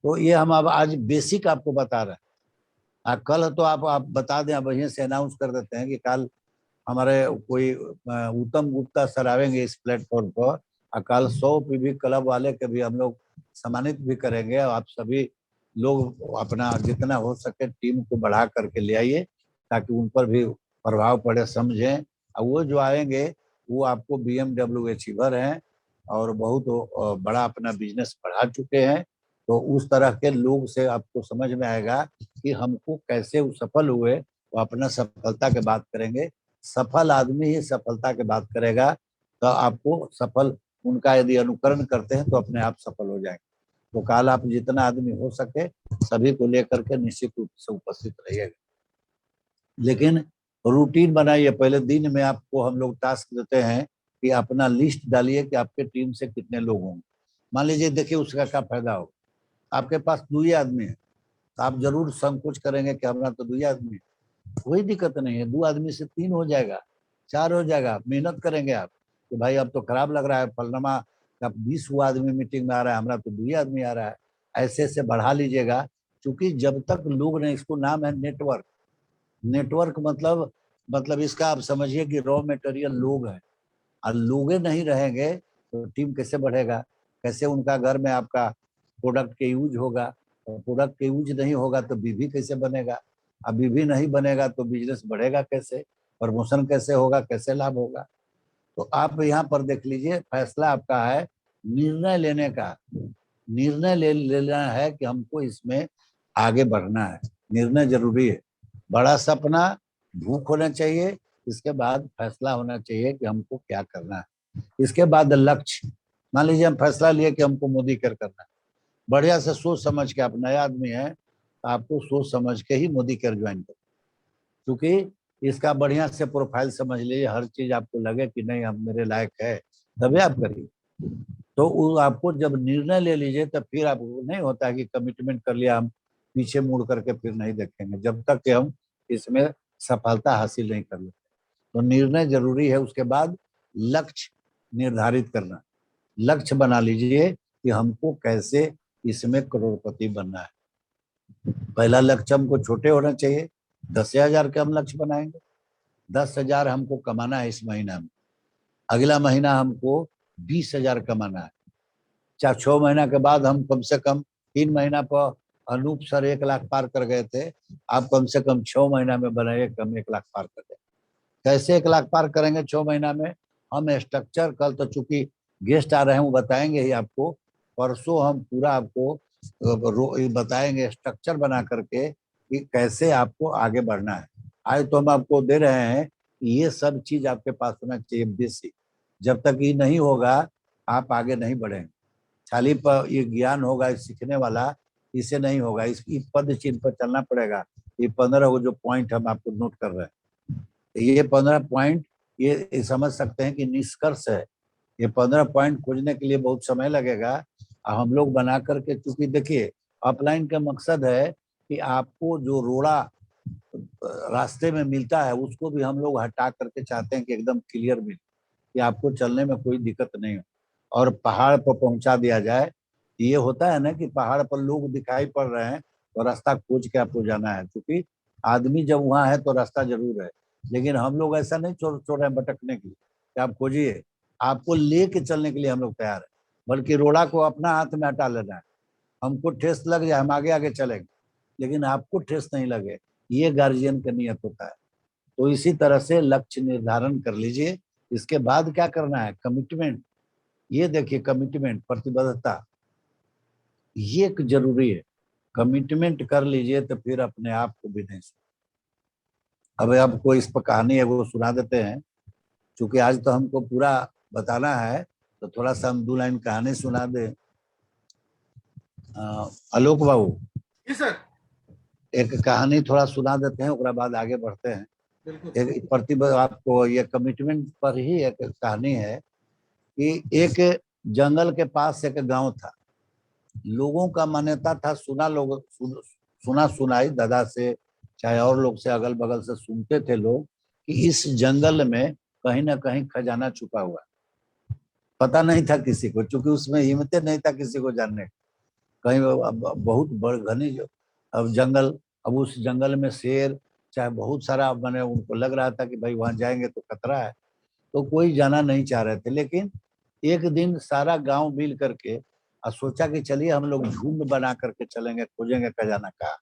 तो ये हम अब आज बेसिक आपको बता रहे हैं। कल तो आप बता दें, अब यहीं से अनाउंस कर देते हैं कि कल हमारे कोई उत्तम गुप्ता सर आएंगे इस प्लेटफॉर्म पर। कल 100 पीवी क्लब वाले के भी हम लोग सम्मानित भी करेंगे। आप सभी लोग अपना जितना हो सके टीम को बढ़ा करके ले आइए, ताकि उन पर भी प्रभाव पड़े, समझें। और वो जो आएंगे वो आपको BMW अचीवर हैं और बहुत बड़ा अपना बिजनेस बढ़ा चुके हैं। तो उस तरह के लोग से आपको समझ में आएगा कि हमको कैसे वो सफल हुए, वो अपना सफलता के बात करेंगे। सफल आदमी ही सफलता की बात करेगा, तो आपको सफल उनका यदि अनुकरण करते हैं तो अपने आप सफल हो जाएंगे। तो कल आप जितना आदमी हो सके सभी को लेकर के निश्चित रूप से उपस्थित रहिएगा। लेकिन रूटीन बनाइए। पहले दिन में आपको हम लोग टास्क देते हैं कि अपना लिस्ट डालिए कि आपके टीम से कितने लोग होंगे। मान लीजिए, देखिए उसका क्या फायदा होगा। आपके पास 2 आदमी है तो आप जरूर संकोच करेंगे कि हमारा तो 2 आदमी है। कोई दिक्कत नहीं है, 2 आदमी से 3 हो जाएगा, 4 हो जाएगा। मेहनत करेंगे आप कि भाई अब तो खराब लग रहा है, फलनमा अब 20 आदमी मीटिंग में आ रहा है, हमारा तो 2 आदमी आ रहा है। ऐसे ऐसे बढ़ा लीजिएगा। क्योंकि जब तक लोग ने, इसको नाम है नेटवर्क। नेटवर्क मतलब इसका आप समझिए कि रॉ मटेरियल लोग हैं। और लोग नहीं रहेंगे तो टीम कैसे बढ़ेगा, कैसे उनका घर में आपका प्रोडक्ट के यूज होगा। और प्रोडक्ट के यूज नहीं होगा तो बीवी कैसे बनेगा। अब बीवी नहीं बनेगा तो बिजनेस बढ़ेगा कैसे, प्रमोशन कैसे होगा, कैसे लाभ होगा। तो आप यहाँ पर देख लीजिए, फैसला आपका है निर्णय लेने का। निर्णय ले लेना है कि हमको इसमें आगे बढ़ना है। निर्णय जरूरी है। बड़ा सपना, भूख होना चाहिए। इसके बाद फैसला होना चाहिए कि हमको क्या करना है। इसके बाद लक्ष्य। मान लीजिए हम फैसला लिए कि हमको मोदी केयर करना है, बढ़िया से सोच समझ के, आप नए आदमी हैं तो आपको सोच समझ के ही मोदी केयर ज्वाइन करें। क्योंकि इसका बढ़िया से प्रोफाइल समझ लीजिए, हर चीज आपको लगे कि नहीं हम मेरे लायक है, तभी आप करिए। तो वो आपको जब निर्णय ले लीजिए तब फिर आपको नहीं होता कि कमिटमेंट कर लिया, हम पीछे मुड़ करके फिर नहीं देखेंगे जब तक कि हम इसमें सफलता हासिल नहीं कर लेते। तो निर्णय जरूरी है। उसके बाद लक्ष्य निर्धारित करना। लक्ष्य बना लीजिए कि हमको कैसे इसमें करोड़पति बनना है। पहला लक्ष्य हमको छोटे होना चाहिए। 10,000 के हम लक्ष्य बनाएंगे। 10,000 हमको कमाना है इस महीना में। अगला महीना हमको 20,000 कमाना है। 6 महीना के बाद हम कम से कम 3 महीना पर, अनूप सर 1 लाख पार कर गए थे, आप कम से कम 6 महीना में बनाइए कम 1 लाख पार कर गए। कैसे 1 लाख पार करेंगे 6 महीना में? हम स्ट्रक्चर, कल तो चूंकि गेस्ट आ रहे हैं वो बताएंगे ही आपको, परसों हम पूरा आपको बताएंगे स्ट्रक्चर बना करके कि कैसे आपको आगे बढ़ना है। आज तो हम आपको दे रहे हैं, ये सब चीज आपके पास होना चाहिए बेसिक। जब तक ये नहीं होगा आप आगे नहीं बढ़ेंगे। खाली पर ये ज्ञान होगा सीखने वाला, इसे नहीं होगा। इस पद चिन्ह पर चलना पड़ेगा। ये 15 जो पॉइंट हम आपको नोट कर रहे हैं, ये 15 पॉइंट, ये समझ सकते हैं कि निष्कर्ष है। ये 15 पॉइंट खोजने के लिए बहुत समय लगेगा। हम लोग बना करके, चूंकि देखिए अपलाइन का मकसद है कि आपको जो रोड़ा रास्ते में मिलता है उसको भी हम लोग हटा करके चाहते हैं कि एकदम क्लियर मिले, कि आपको चलने में कोई दिक्कत नहीं हो और पहाड़ पर पहुंचा दिया जाए। ये होता है ना कि पहाड़ पर लोग दिखाई पड़ रहे हैं तो रास्ता खोज के आपको जाना है। क्योंकि आदमी जब वहां है तो रास्ता जरूर है, लेकिन हम लोग ऐसा नहीं छोड़ रहे हैं भटकने के लिए कि आप खोजिए। आपको लेके चलने के लिए हम लोग तैयार है, बल्कि रोड़ा को अपना हाथ में हटा लेना है। हमको ठेस लग जाए हम आगे आगे चलेंगे, लेकिन आपको ठेस नहीं लगे, ये गार्जियन का नियत होता है। तो इसी तरह से लक्ष्य निर्धारण कर लीजिए। इसके बाद क्या करना है? कमिटमेंट। ये देखिए, कमिटमेंट, प्रतिबद्धता, ये एक जरूरी है। कमिटमेंट कर लीजिए तो फिर अपने आप को भी नहीं। अब आपको इस पर कहानी है वो सुना देते हैं। क्योंकि आज तो हमको पूरा बताना है तो थोड़ा सा हम 2 लाइन कहानी सुना दे। आलोक बाबू, जी सर। एक कहानी थोड़ा सुना देते हैं, उसके बाद आगे बढ़ते हैं। बिल्कुल। एक प्रतिबद्ध आपको ये कमिटमेंट पर ही एक कहानी है कि एक जंगल के पास एक गांव था। लोगों का मान्यता था, सुना सुनाई दादा से चाहे और लोग से अगल बगल से सुनते थे लोग कि इस जंगल में कहीं ना कहीं खजाना छुपा हुआ है। पता नहीं था किसी को, क्योंकि उसमें हिम्मत नहीं था किसी को जानने का। कहीं बहुत बड़ घनी अब जंगल, अब उस जंगल में शेर चाहे बहुत सारा, मैंने उनको लग रहा था कि भाई वहां जाएंगे तो खतरा है, तो कोई जाना नहीं चाह रहे थे। लेकिन एक दिन सारा गांव मिल करके और सोचा कि चलिए हम लोग झुंड बना करके चलेंगे, खोजेंगे खजाना का।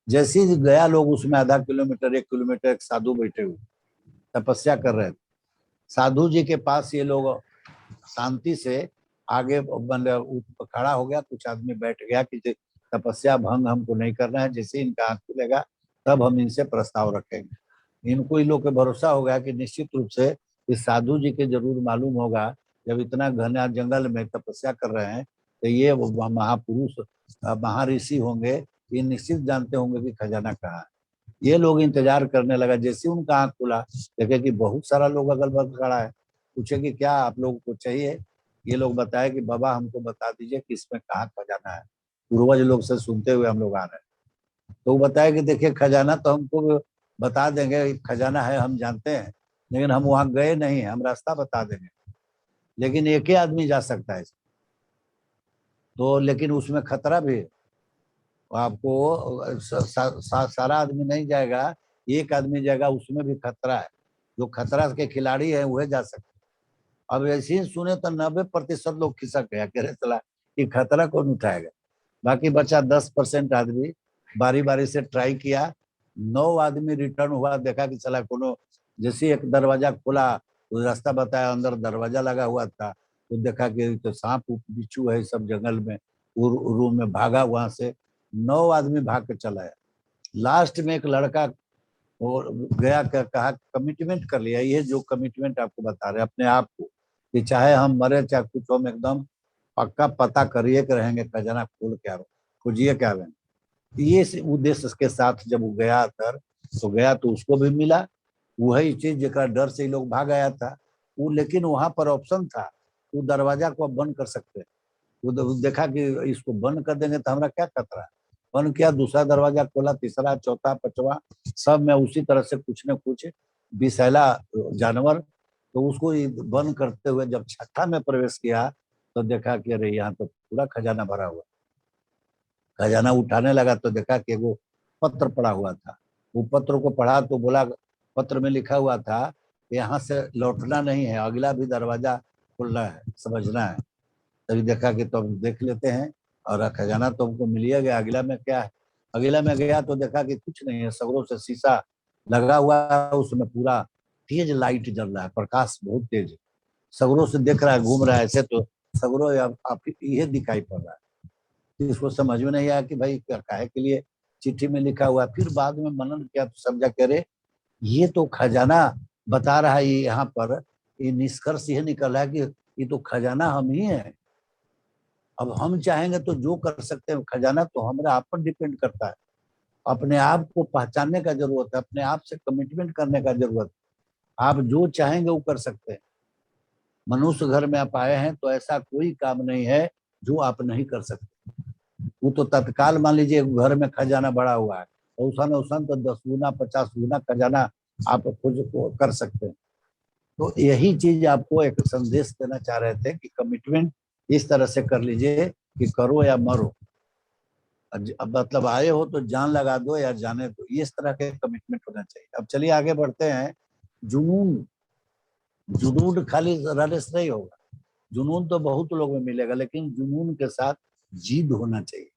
जैसे ही गया लोग, उसमें आधा किलोमीटर 1 किलोमीटर एक साधु बैठे हुए तपस्या कर रहे थे। साधु जी के पास ये लोग शांति से आगे मतलब खड़ा हो गया, कुछ आदमी बैठ गया कि तपस्या भंग हमको नहीं करना है, जैसे इनका आंख खुलेगा तब हम इनसे प्रस्ताव रखेंगे। इनको इन लोग के भरोसा हो गया कि निश्चित रूप से इस साधु जी के जरूर मालूम होगा, जब इतना घना जंगल में तपस्या कर रहे हैं तो ये महापुरुष महर्षि होंगे, ये निश्चित जानते होंगे कि खजाना कहाँ है। ये लोग इंतजार करने लगा। जैसे उनका आंख खुला, देखे कि बहुत सारा लोग अगल बगल खड़ा है। पूछे कि क्या आप लोगों को चाहिए? ये लोग बताए कि बाबा हमको बता दीजिए कि इसमें कहाँ खजाना है, पूर्वज लोग से सुनते हुए हम लोग आ रहे हैं। तो वो बताया कि देखिए खजाना तो हमको बता देंगे, खजाना है हम जानते हैं, लेकिन हम वहां गए नहीं हैं, हम रास्ता बता देंगे, लेकिन एक ही आदमी जा सकता है। तो लेकिन उसमें खतरा भी है, आपको सारा आदमी नहीं जाएगा, एक आदमी जाएगा, उसमें भी खतरा है। जो खतरा के खिलाड़ी है वह जा सकते। अब ऐसे ही सुने तो 90% लोग खिसक गया, कह रहे चला कि खतरा कौन उठाएगा। बाकी बचा 10% आदमी बारी बारी से ट्राई किया। 9 आदमी रिटर्न हुआ, देखा कि चला कोनो, जैसे एक दरवाजा खोला, तो रास्ता बताया, अंदर दरवाजा लगा हुआ था, तो देखा कि तो सांप बिच्छू है सब जंगल में, वो रूम में भागा वहां से। 9 आदमी भाग के चला है। लास्ट में एक लड़का और गया, कहा कमिटमेंट कर लिया, ये जो कमिटमेंट आपको बता रहे अपने आप को, कि चाहे हम मरे चाहे कुछ, हम एकदम पक्का पता करिए कि रहेंगे, खजाना खोल के खोजिए क्या रहेंगे। ये उद्देश्य के साथ जब वो गया अंदर, तो गया तो उसको भी मिला वही चीज जरा डर से ही लोग भाग आया था वो। लेकिन वहां पर ऑप्शन था, वो दरवाजा को अब बंद कर सकते हैं। वो देखा कि इसको बंद कर देंगे तो हमारा क्या खतरा है। बंद किया, दूसरा दरवाजा खोला, तीसरा, चौथा, पांचवा, सब में उसी तरह से कुछ न कुछ विषैला जानवर। तो उसको बंद करते हुए जब छठा में प्रवेश किया, तो देखा कि अरे यहाँ तो पूरा खजाना भरा हुआ। खजाना उठाने लगा तो देखा कि वो पत्र पड़ा हुआ था। वो पत्र को पढ़ा तो बोला, पत्र में लिखा हुआ था यहाँ से लौटना नहीं है, अगला भी दरवाजा खुलना है, समझना है। तभी देखा कि तो हम देख लेते हैं, और खजाना तो हमको मिल गया, अगला में क्या है। अगला में गया तो देखा कि कुछ नहीं है, सगरों से शीशा लगा हुआ है, उसमें पूरा तेज लाइट जल रहा है, प्रकाश बहुत तेज है। सगरों से देख रहा है, घूम रहा है ऐसे, तो सगरों आप ये दिखाई पड़ रहा है। इसको समझ में नहीं आया कि भाई काहे के लिए चिट्ठी में लिखा हुआ है। फिर बाद में मनन किया तो समझा, कह रहे ये तो खजाना बता रहा है, ये यहाँ पर ये निष्कर्ष ये निकल रहा है कि ये तो खजाना हम ही है। अब हम चाहेंगे तो जो कर सकते हैं, खजाना तो हमारे आप पर डिपेंड करता है। अपने आप को पहचानने का जरूरत है, अपने आप से कमिटमेंट करने का जरूरत है। आप जो चाहेंगे वो कर सकते हैं। मनुष्य घर में आप आए हैं तो ऐसा कोई काम नहीं है जो आप नहीं कर सकते। वो तो तत्काल मान लीजिए घर में खजाना बड़ा हुआ है, तो उसान उसान तो 10 गुना 50 गुना खजाना आप खोज कर सकते हैं। तो यही चीज आपको एक संदेश देना चाह रहे थे कि कमिटमेंट इस तरह से कर लीजिए कि करो या मरो। अब मतलब आए हो तो जान लगा दो या जाने दो, इस तरह के कमिटमेंट होना चाहिए। अब चलिए आगे बढ़ते हैं। जुनून, जुनून खाली रहने से नहीं होगा। जुनून तो बहुत लोगों में मिलेगा, लेकिन जुनून के साथ जिद होना चाहिए।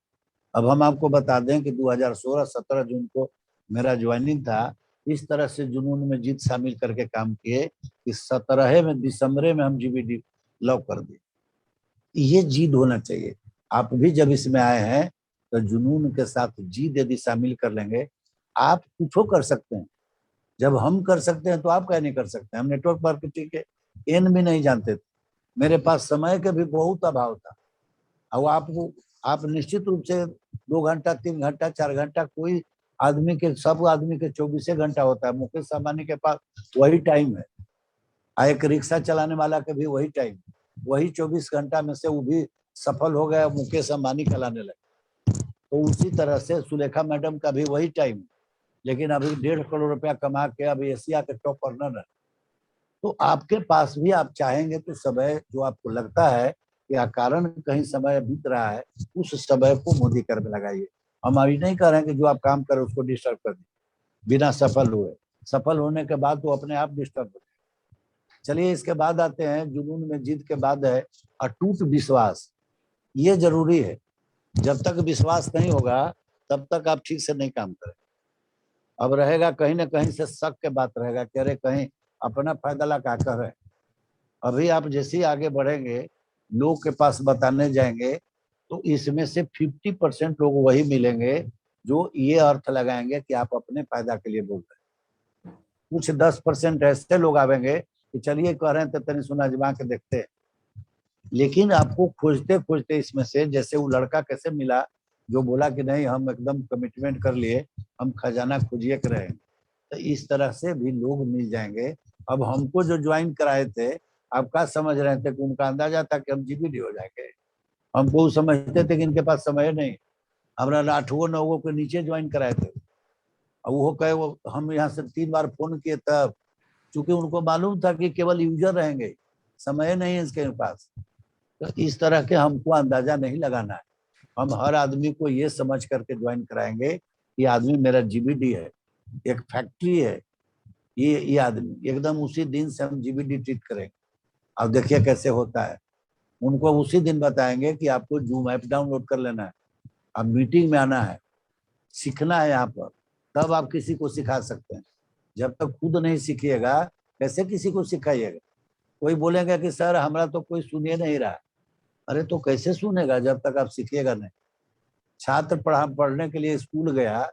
अब हम आपको बता दें कि 2016-17 जून को मेरा ज्वाइनिंग था। इस तरह से जुनून में जिद शामिल करके काम किए कि 17 में दिसंबर में हम जीबीडी लॉक कर दिए। ये जिद होना चाहिए। आप भी जब इसमें आए हैं तो जुनून के साथ जिद यदि शामिल कर लेंगे, आप कुछ कर सकते हैं। जब हम कर सकते हैं तो आप क्या नहीं कर सकते। हम नेटवर्क मार्केटिंग के एन भी नहीं जानते थे, मेरे पास समय का भी बहुत अभाव था। और आपको, आप निश्चित रूप से 2 घंटा 3 घंटा 4 घंटा कोई आदमी के, सब आदमी के 24 घंटा होता है, मुकेश अंबानी के पास वही टाइम है, एक रिक्शा चलाने वाला के भी वही टाइम, वही 24 घंटा में से वो भी सफल हो गया, मुकेश अंबानी कहलाने लगे। तो उसी तरह से सुलेखा मैडम का भी वही टाइम, लेकिन अभी 1.5 करोड़ रुपया कमा के अभी एशिया के टॉप अर्नर है। तो आपके पास भी आप चाहेंगे तो समय जो आपको लगता है कि कारण कहीं समय बीत रहा है, उस समय को मोदी कर में लगाइए। हम अभी नहीं कह रहे हैं कि जो आप काम करें उसको डिस्टर्ब कर दीजिए बिना सफल हुए, सफल होने के बाद वो अपने आप डिस्टर्ब हो। चलिए इसके बाद आते हैं, जुनून में जीत के बाद है अटूट विश्वास। ये जरूरी है, जब तक विश्वास नहीं होगा तब तक आप ठीक से नहीं काम करें। अब रहेगा कहीं ना कहीं से शक के बात रहेगा कि अरे कहीं अपना फायदा ला क्या कर रहे हैं। अभी आप जैसे ही आगे बढ़ेंगे, लोग के पास बताने जाएंगे, तो इसमें से 50% लोग वही मिलेंगे जो ये अर्थ लगाएंगे कि आप अपने फायदा के लिए बोल रहे हैं। कुछ 10% ऐसे लोग आवेंगे कि चलिए कह रहे हैं तो तनी सुना जमा के देखते हैं। लेकिन आपको खोजते खोजते इसमें से, जैसे वो लड़का कैसे मिला जो बोला कि नहीं हम एकदम कमिटमेंट कर लिए, हम खजाना खोजिए कर रहे हैं, तो इस तरह से भी लोग मिल जाएंगे। अब हमको जो ज्वाइन कराए थे, आप क्या समझ रहे थे कि उनका अंदाजा था कि हम जीबीडी हो जाएंगे? हमको समझते थे कि इनके पास समय नहीं। हमारा 8 9 के नीचे ज्वाइन कराए थे। अब वो कहे वो हम यहाँ से 3 बार फोन किए तब, चूंकि उनको मालूम था कि केवल यूजर रहेंगे, समय नहीं है इसके पास। तो इस तरह के हमको अंदाजा नहीं लगाना है। हम हर आदमी को ये समझ करके ज्वाइन कराएंगे कि आदमी मेरा जीबीडी है, एक फैक्ट्री है, ये आदमी एकदम उसी दिन से हम जीबीडी ट्रीट करेंगे। अब देखिए कैसे होता है। उनको उसी दिन बताएंगे कि आपको जूम ऐप डाउनलोड कर लेना है, अब मीटिंग में आना है, सीखना है यहाँ पर, तब आप किसी को सिखा सकते हैं। जब तक खुद नहीं सीखिएगा कैसे किसी को सिखाइएगा? कोई बोलेगा कि सर हमारा तो कोई सुनिए नहीं रहा। अरे तो कैसे सुनेगा जब तक आप सीखिएगा नहीं? छात्र पढ़ने के लिए स्कूल गया,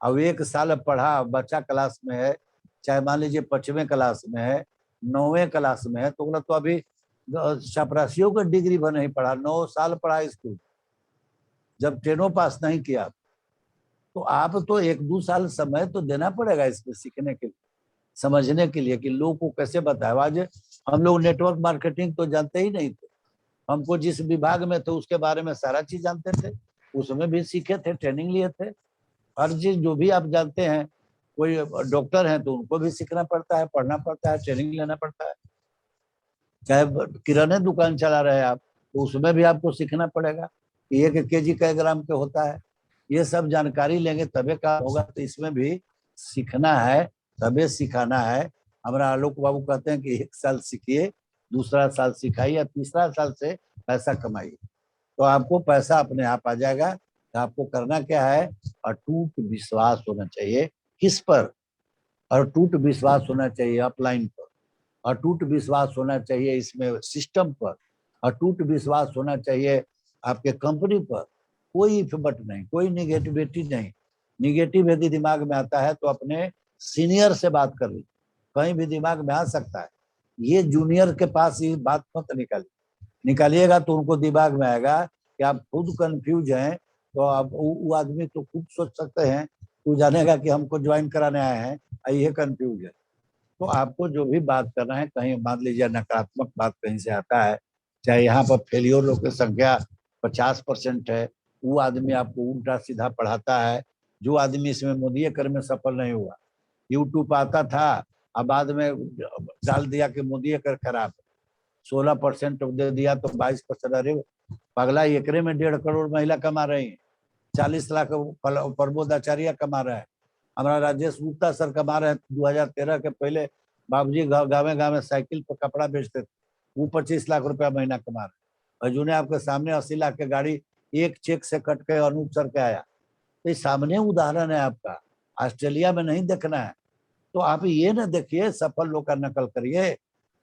अब 1 साल पढ़ा, बच्चा क्लास में है, चाहे मान लीजिए 5वें क्लास में है, 9वें क्लास में है, तो बोला तो अभी चपरासियों का डिग्री भर नहीं पढ़ा, 9 साल पढ़ा स्कूल, जब 10 पास नहीं किया। तो आप तो 1 2 साल समय तो देना पड़ेगा इसमें सीखने के लिए, समझने के लिए कि लोग को कैसे बताए। आज हम लोग नेटवर्क मार्केटिंग तो जानते ही नहीं थे, हमको जिस विभाग में थे उसके बारे में सारा चीज जानते थे, उसमें भी सीखे थे, ट्रेनिंग लिए थे। हर चीज जो भी आप जानते हैं, कोई डॉक्टर हैं तो उनको भी सीखना पड़ता है, पढ़ना पड़ता है, ट्रेनिंग लेना पड़ता है। चाहे किराने दुकान चला रहे आप, तो उसमें भी आपको सीखना पड़ेगा कि 1 केजी कै ग्राम के होता है। ये सब जानकारी लेंगे तबे काम होगा। तो इसमें भी सीखना है, तबे सिखाना है। हमारा आलोक बाबू कहते हैं कि 1 साल सीखिए, दूसरा साल सिखाइए, तीसरा साल से पैसा कमाइए, तो आपको पैसा अपने आप आ जाएगा। तो आपको करना क्या है? अटूट विश्वास होना चाहिए। किस पर? अटूट विश्वास होना चाहिए अपलाइन पर, अटूट विश्वास होना चाहिए इसमें सिस्टम पर, अटूट विश्वास होना चाहिए आपके कंपनी पर। कोई इफबट नहीं, कोई निगेटिविटी नहीं। निगेटिव यदि दिमाग में आता है तो अपने सीनियर से बात कर ली, कहीं भी दिमाग में आ सकता है। ये जूनियर के पास ये बात मत निकालिएगा तो उनको दिमाग में आएगा कि आप खुद कंफ्यूज हैं, तो आप वो आदमी तो खुद सोच सकते हैं, तू जानेगा कि हमको ज्वाइन कराने आए हैं, ये कंफ्यूज है। तो आपको जो भी बात करना है, कहीं मान लीजिए नकारात्मक बात कहीं से आता है, चाहे यहाँ पर फेलियर की संख्या 50% है, वो आदमी आपको उल्टा सीधा पढ़ाता है। जो आदमी इसमें मोदी कर में सफल नहीं हुआ, यूट्यूब आता था, अब बाद में डाल दिया कि मोदी कर खराब, 16% दे दिया तो 22%। अरे पगला, एकरे में 1.5 करोड़ महिला कमा रही है, 40 लाख प्रमोद आचार्य कमा रहे हैं, हमारा राजेश गुप्ता सर कमा रहे हैं। 2013 के पहले बाबूजी गाँव गाँव साइकिल पर कपड़ा बेचते थे, वो 25 लाख रुपया महीना कमा रहे हैं। अर्जुन आपके सामने 80 लाख की गाड़ी एक चेक से कट के अनूप सर के आया। तो सामने उदाहरण है आपका, ऑस्ट्रेलिया में नहीं देखना है। तो आप ये ना देखिए सफल लोग का नकल करिए।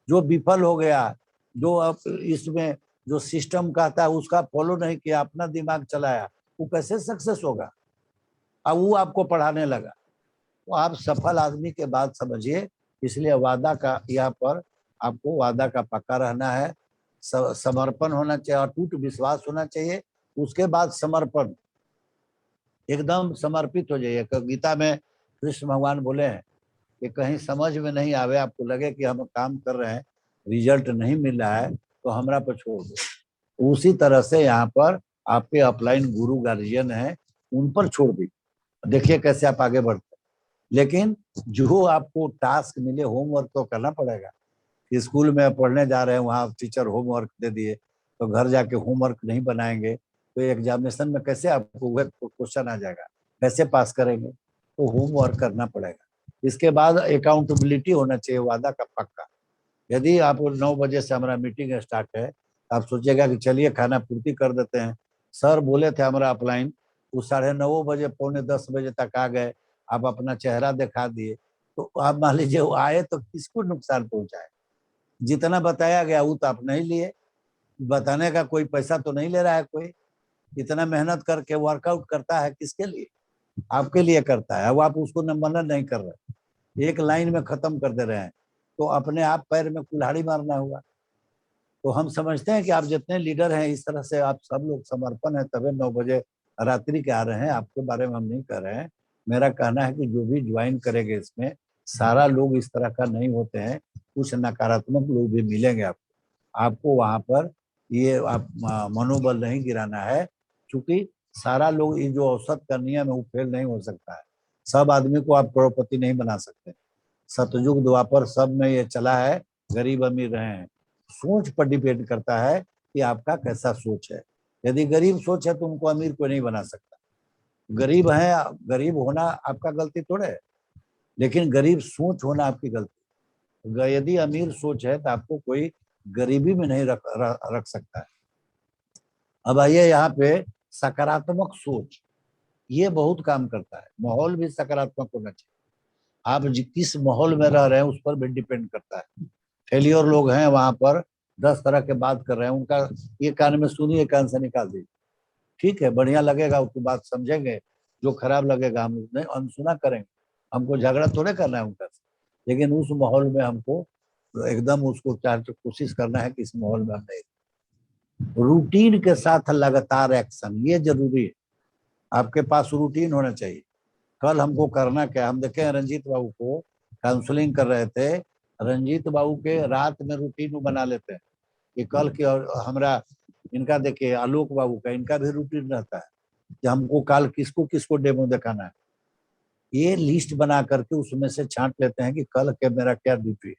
जो विफल हो गया, जो अब इसमें जो सिस्टम कहता है उसका फॉलो नहीं किया, अपना दिमाग चलाया, वो कैसे सक्सेस होगा? अब वो आपको पढ़ाने लगा। तो आप सफल आदमी के बात समझिए। इसलिए वादा का यहाँ पर आपको वादा का पक्का रहना है, समर्पण होना चाहिए, अटूट विश्वास होना चाहिए, उसके बाद समर्पण। एकदम समर्पित हो जाइए। गीता में कृष्ण भगवान बोले हैं कि कहीं समझ में नहीं आवे, आपको लगे कि हम काम कर रहे हैं, रिजल्ट नहीं मिल रहा है, तो हमरा पर छोड़ दो। उसी तरह से यहाँ पर आपके अपलाइन गुरु गार्जियन है, उन पर छोड़ दी, देखिए कैसे आप आगे बढ़ते हैं। लेकिन जो आपको टास्क मिले, होमवर्क तो करना पड़ेगा। स्कूल में पढ़ने जा रहे हैं, वहाँ टीचर होमवर्क दे दिए, तो घर जाके होमवर्क नहीं बनाएंगे तो एग्जामिनेशन में कैसे आपको वह क्वेश्चन आ जाएगा, कैसे पास करेंगे? तो होमवर्क करना पड़ेगा। इसके बाद अकाउंटेबिलिटी होना चाहिए, वादा का पक्का। यदि आप 9 बजे से हमारा मीटिंग स्टार्ट है, आप सोचिएगा कि चलिए खाना पूर्ति कर देते हैं। सर बोले थे हमारा अपलाइन, वो 9:30 बजे 9:45 तक आ गए, आप अपना चेहरा दिखा दिए, तो आप मान लीजिए वो आए तो किसको नुकसान पहुंचाए? जितना बताया गया वो तो आप नहीं लिए, बताने का कोई पैसा तो नहीं ले रहा है कोई। इतना मेहनत करके वर्कआउट करता है किसके लिए? आपके लिए करता है। अब आप उसको मनन नहीं कर रहे, एक लाइन में खत्म कर दे रहे हैं, तो अपने आप पैर में कुल्हाड़ी मारना होगा। तो हम समझते हैं कि आप जितने लीडर हैं, इस तरह से आप सब लोग समर्पण है, तभी 9 बजे रात्रि के आ रहे हैं। आपके बारे में हम नहीं कह रहे हैं। मेरा कहना है कि जो भी ज्वाइन करेंगे इसमें, सारा लोग इस तरह का नहीं होते हैं, कुछ नकारात्मक लोग भी मिलेंगे आपको। आपको वहां पर ये आप मनोबल नहीं गिराना है, क्योंकि सारा लोग ये जो औसत का नियम है वो फेल नहीं हो सकता है। सब आदमी को आप करोड़पति नहीं बना सकते। सतयुग द्वापर सब में ये चला है, गरीब अमीर रहे हैं। सोच पर डिपेंड करता है कि आपका कैसा सोच है। यदि गरीब सोच है तो उनको अमीर कोई नहीं बना सकता। गरीब है, गरीब होना आपका गलती थोड़े है, लेकिन गरीब सोच होना आपकी गलती। यदि अमीर सोच है तो आपको कोई गरीबी में नहीं रख सकता है। अब आइए यहाँ पे सकारात्मक सोच, ये बहुत काम करता है। माहौल भी सकारात्मक होना चाहिए। आप किस माहौल में रह रहे हैं उस पर भी डिपेंड करता है। फेलियर लोग हैं वहां पर, 10 तरह के बात कर रहे हैं, उनका ये कान में सुनिए, कान से निकाल दीजिए। ठीक है, बढ़िया लगेगा उसकी बात समझेंगे, जो खराब लगेगा हम नहीं अनसुना करेंगे। हमको झगड़ा थोड़े करना है उनका, लेकिन उस माहौल में हमको एकदम उसको कोशिश करना है कि इस माहौल में हम नहीं। रूटीन के साथ लगातार एक्शन, ये जरूरी है। आपके पास रूटीन होना चाहिए। कल हमको करना क्या, हम देखे रंजीत बाबू को काउंसलिंग कर रहे थे। रंजीत बाबू के रात में रूटीन बना लेते हैं कि कल की, और हमारा इनका देखिए आलोक बाबू का, इनका भी रूटीन रहता है कि हमको कल किसको किसको डेमो दिखाना है। ये लिस्ट बना करके उसमें से छांट लेते हैं कि कल के मेरा क्या ड्यूटी है।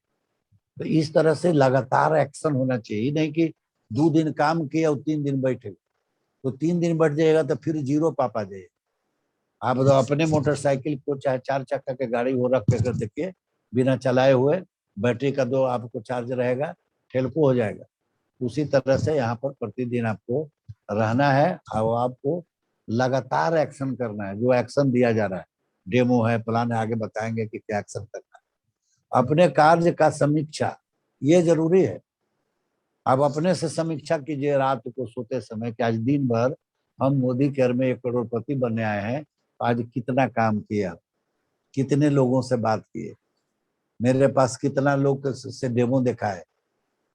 तो इस तरह से लगातार एक्शन होना चाहिए, नहीं कि 2 दिन काम किया और 3 दिन बैठे। तो 3 दिन बैठ जाएगा तो फिर जीरो पापा जाइए। आप तो अपने मोटरसाइकिल को चाहे 4 चक्का के गाड़ी हो रख कर देखिए, बिना चलाए हुए बैटरी का दो आपको चार्ज रहेगा, ठेलको हो जाएगा। उसी तरह से यहाँ पर प्रतिदिन आपको रहना है और आपको लगातार एक्शन करना है। जो एक्शन दिया जा रहा है, डेमो है, प्लान है, आगे बताएंगे कि क्या एक्शन करना है। अपने कार्य का समीक्षा, ये जरूरी है। आप अपने से समीक्षा कीजिए रात को सोते समय कि आज दिन भर हम मोदी केयर में 1 करोड़पति बनने आए हैं, आज कितना काम किया, कितने लोगों से बात किए, मेरे पास कितना लोग से डेमो देखा है।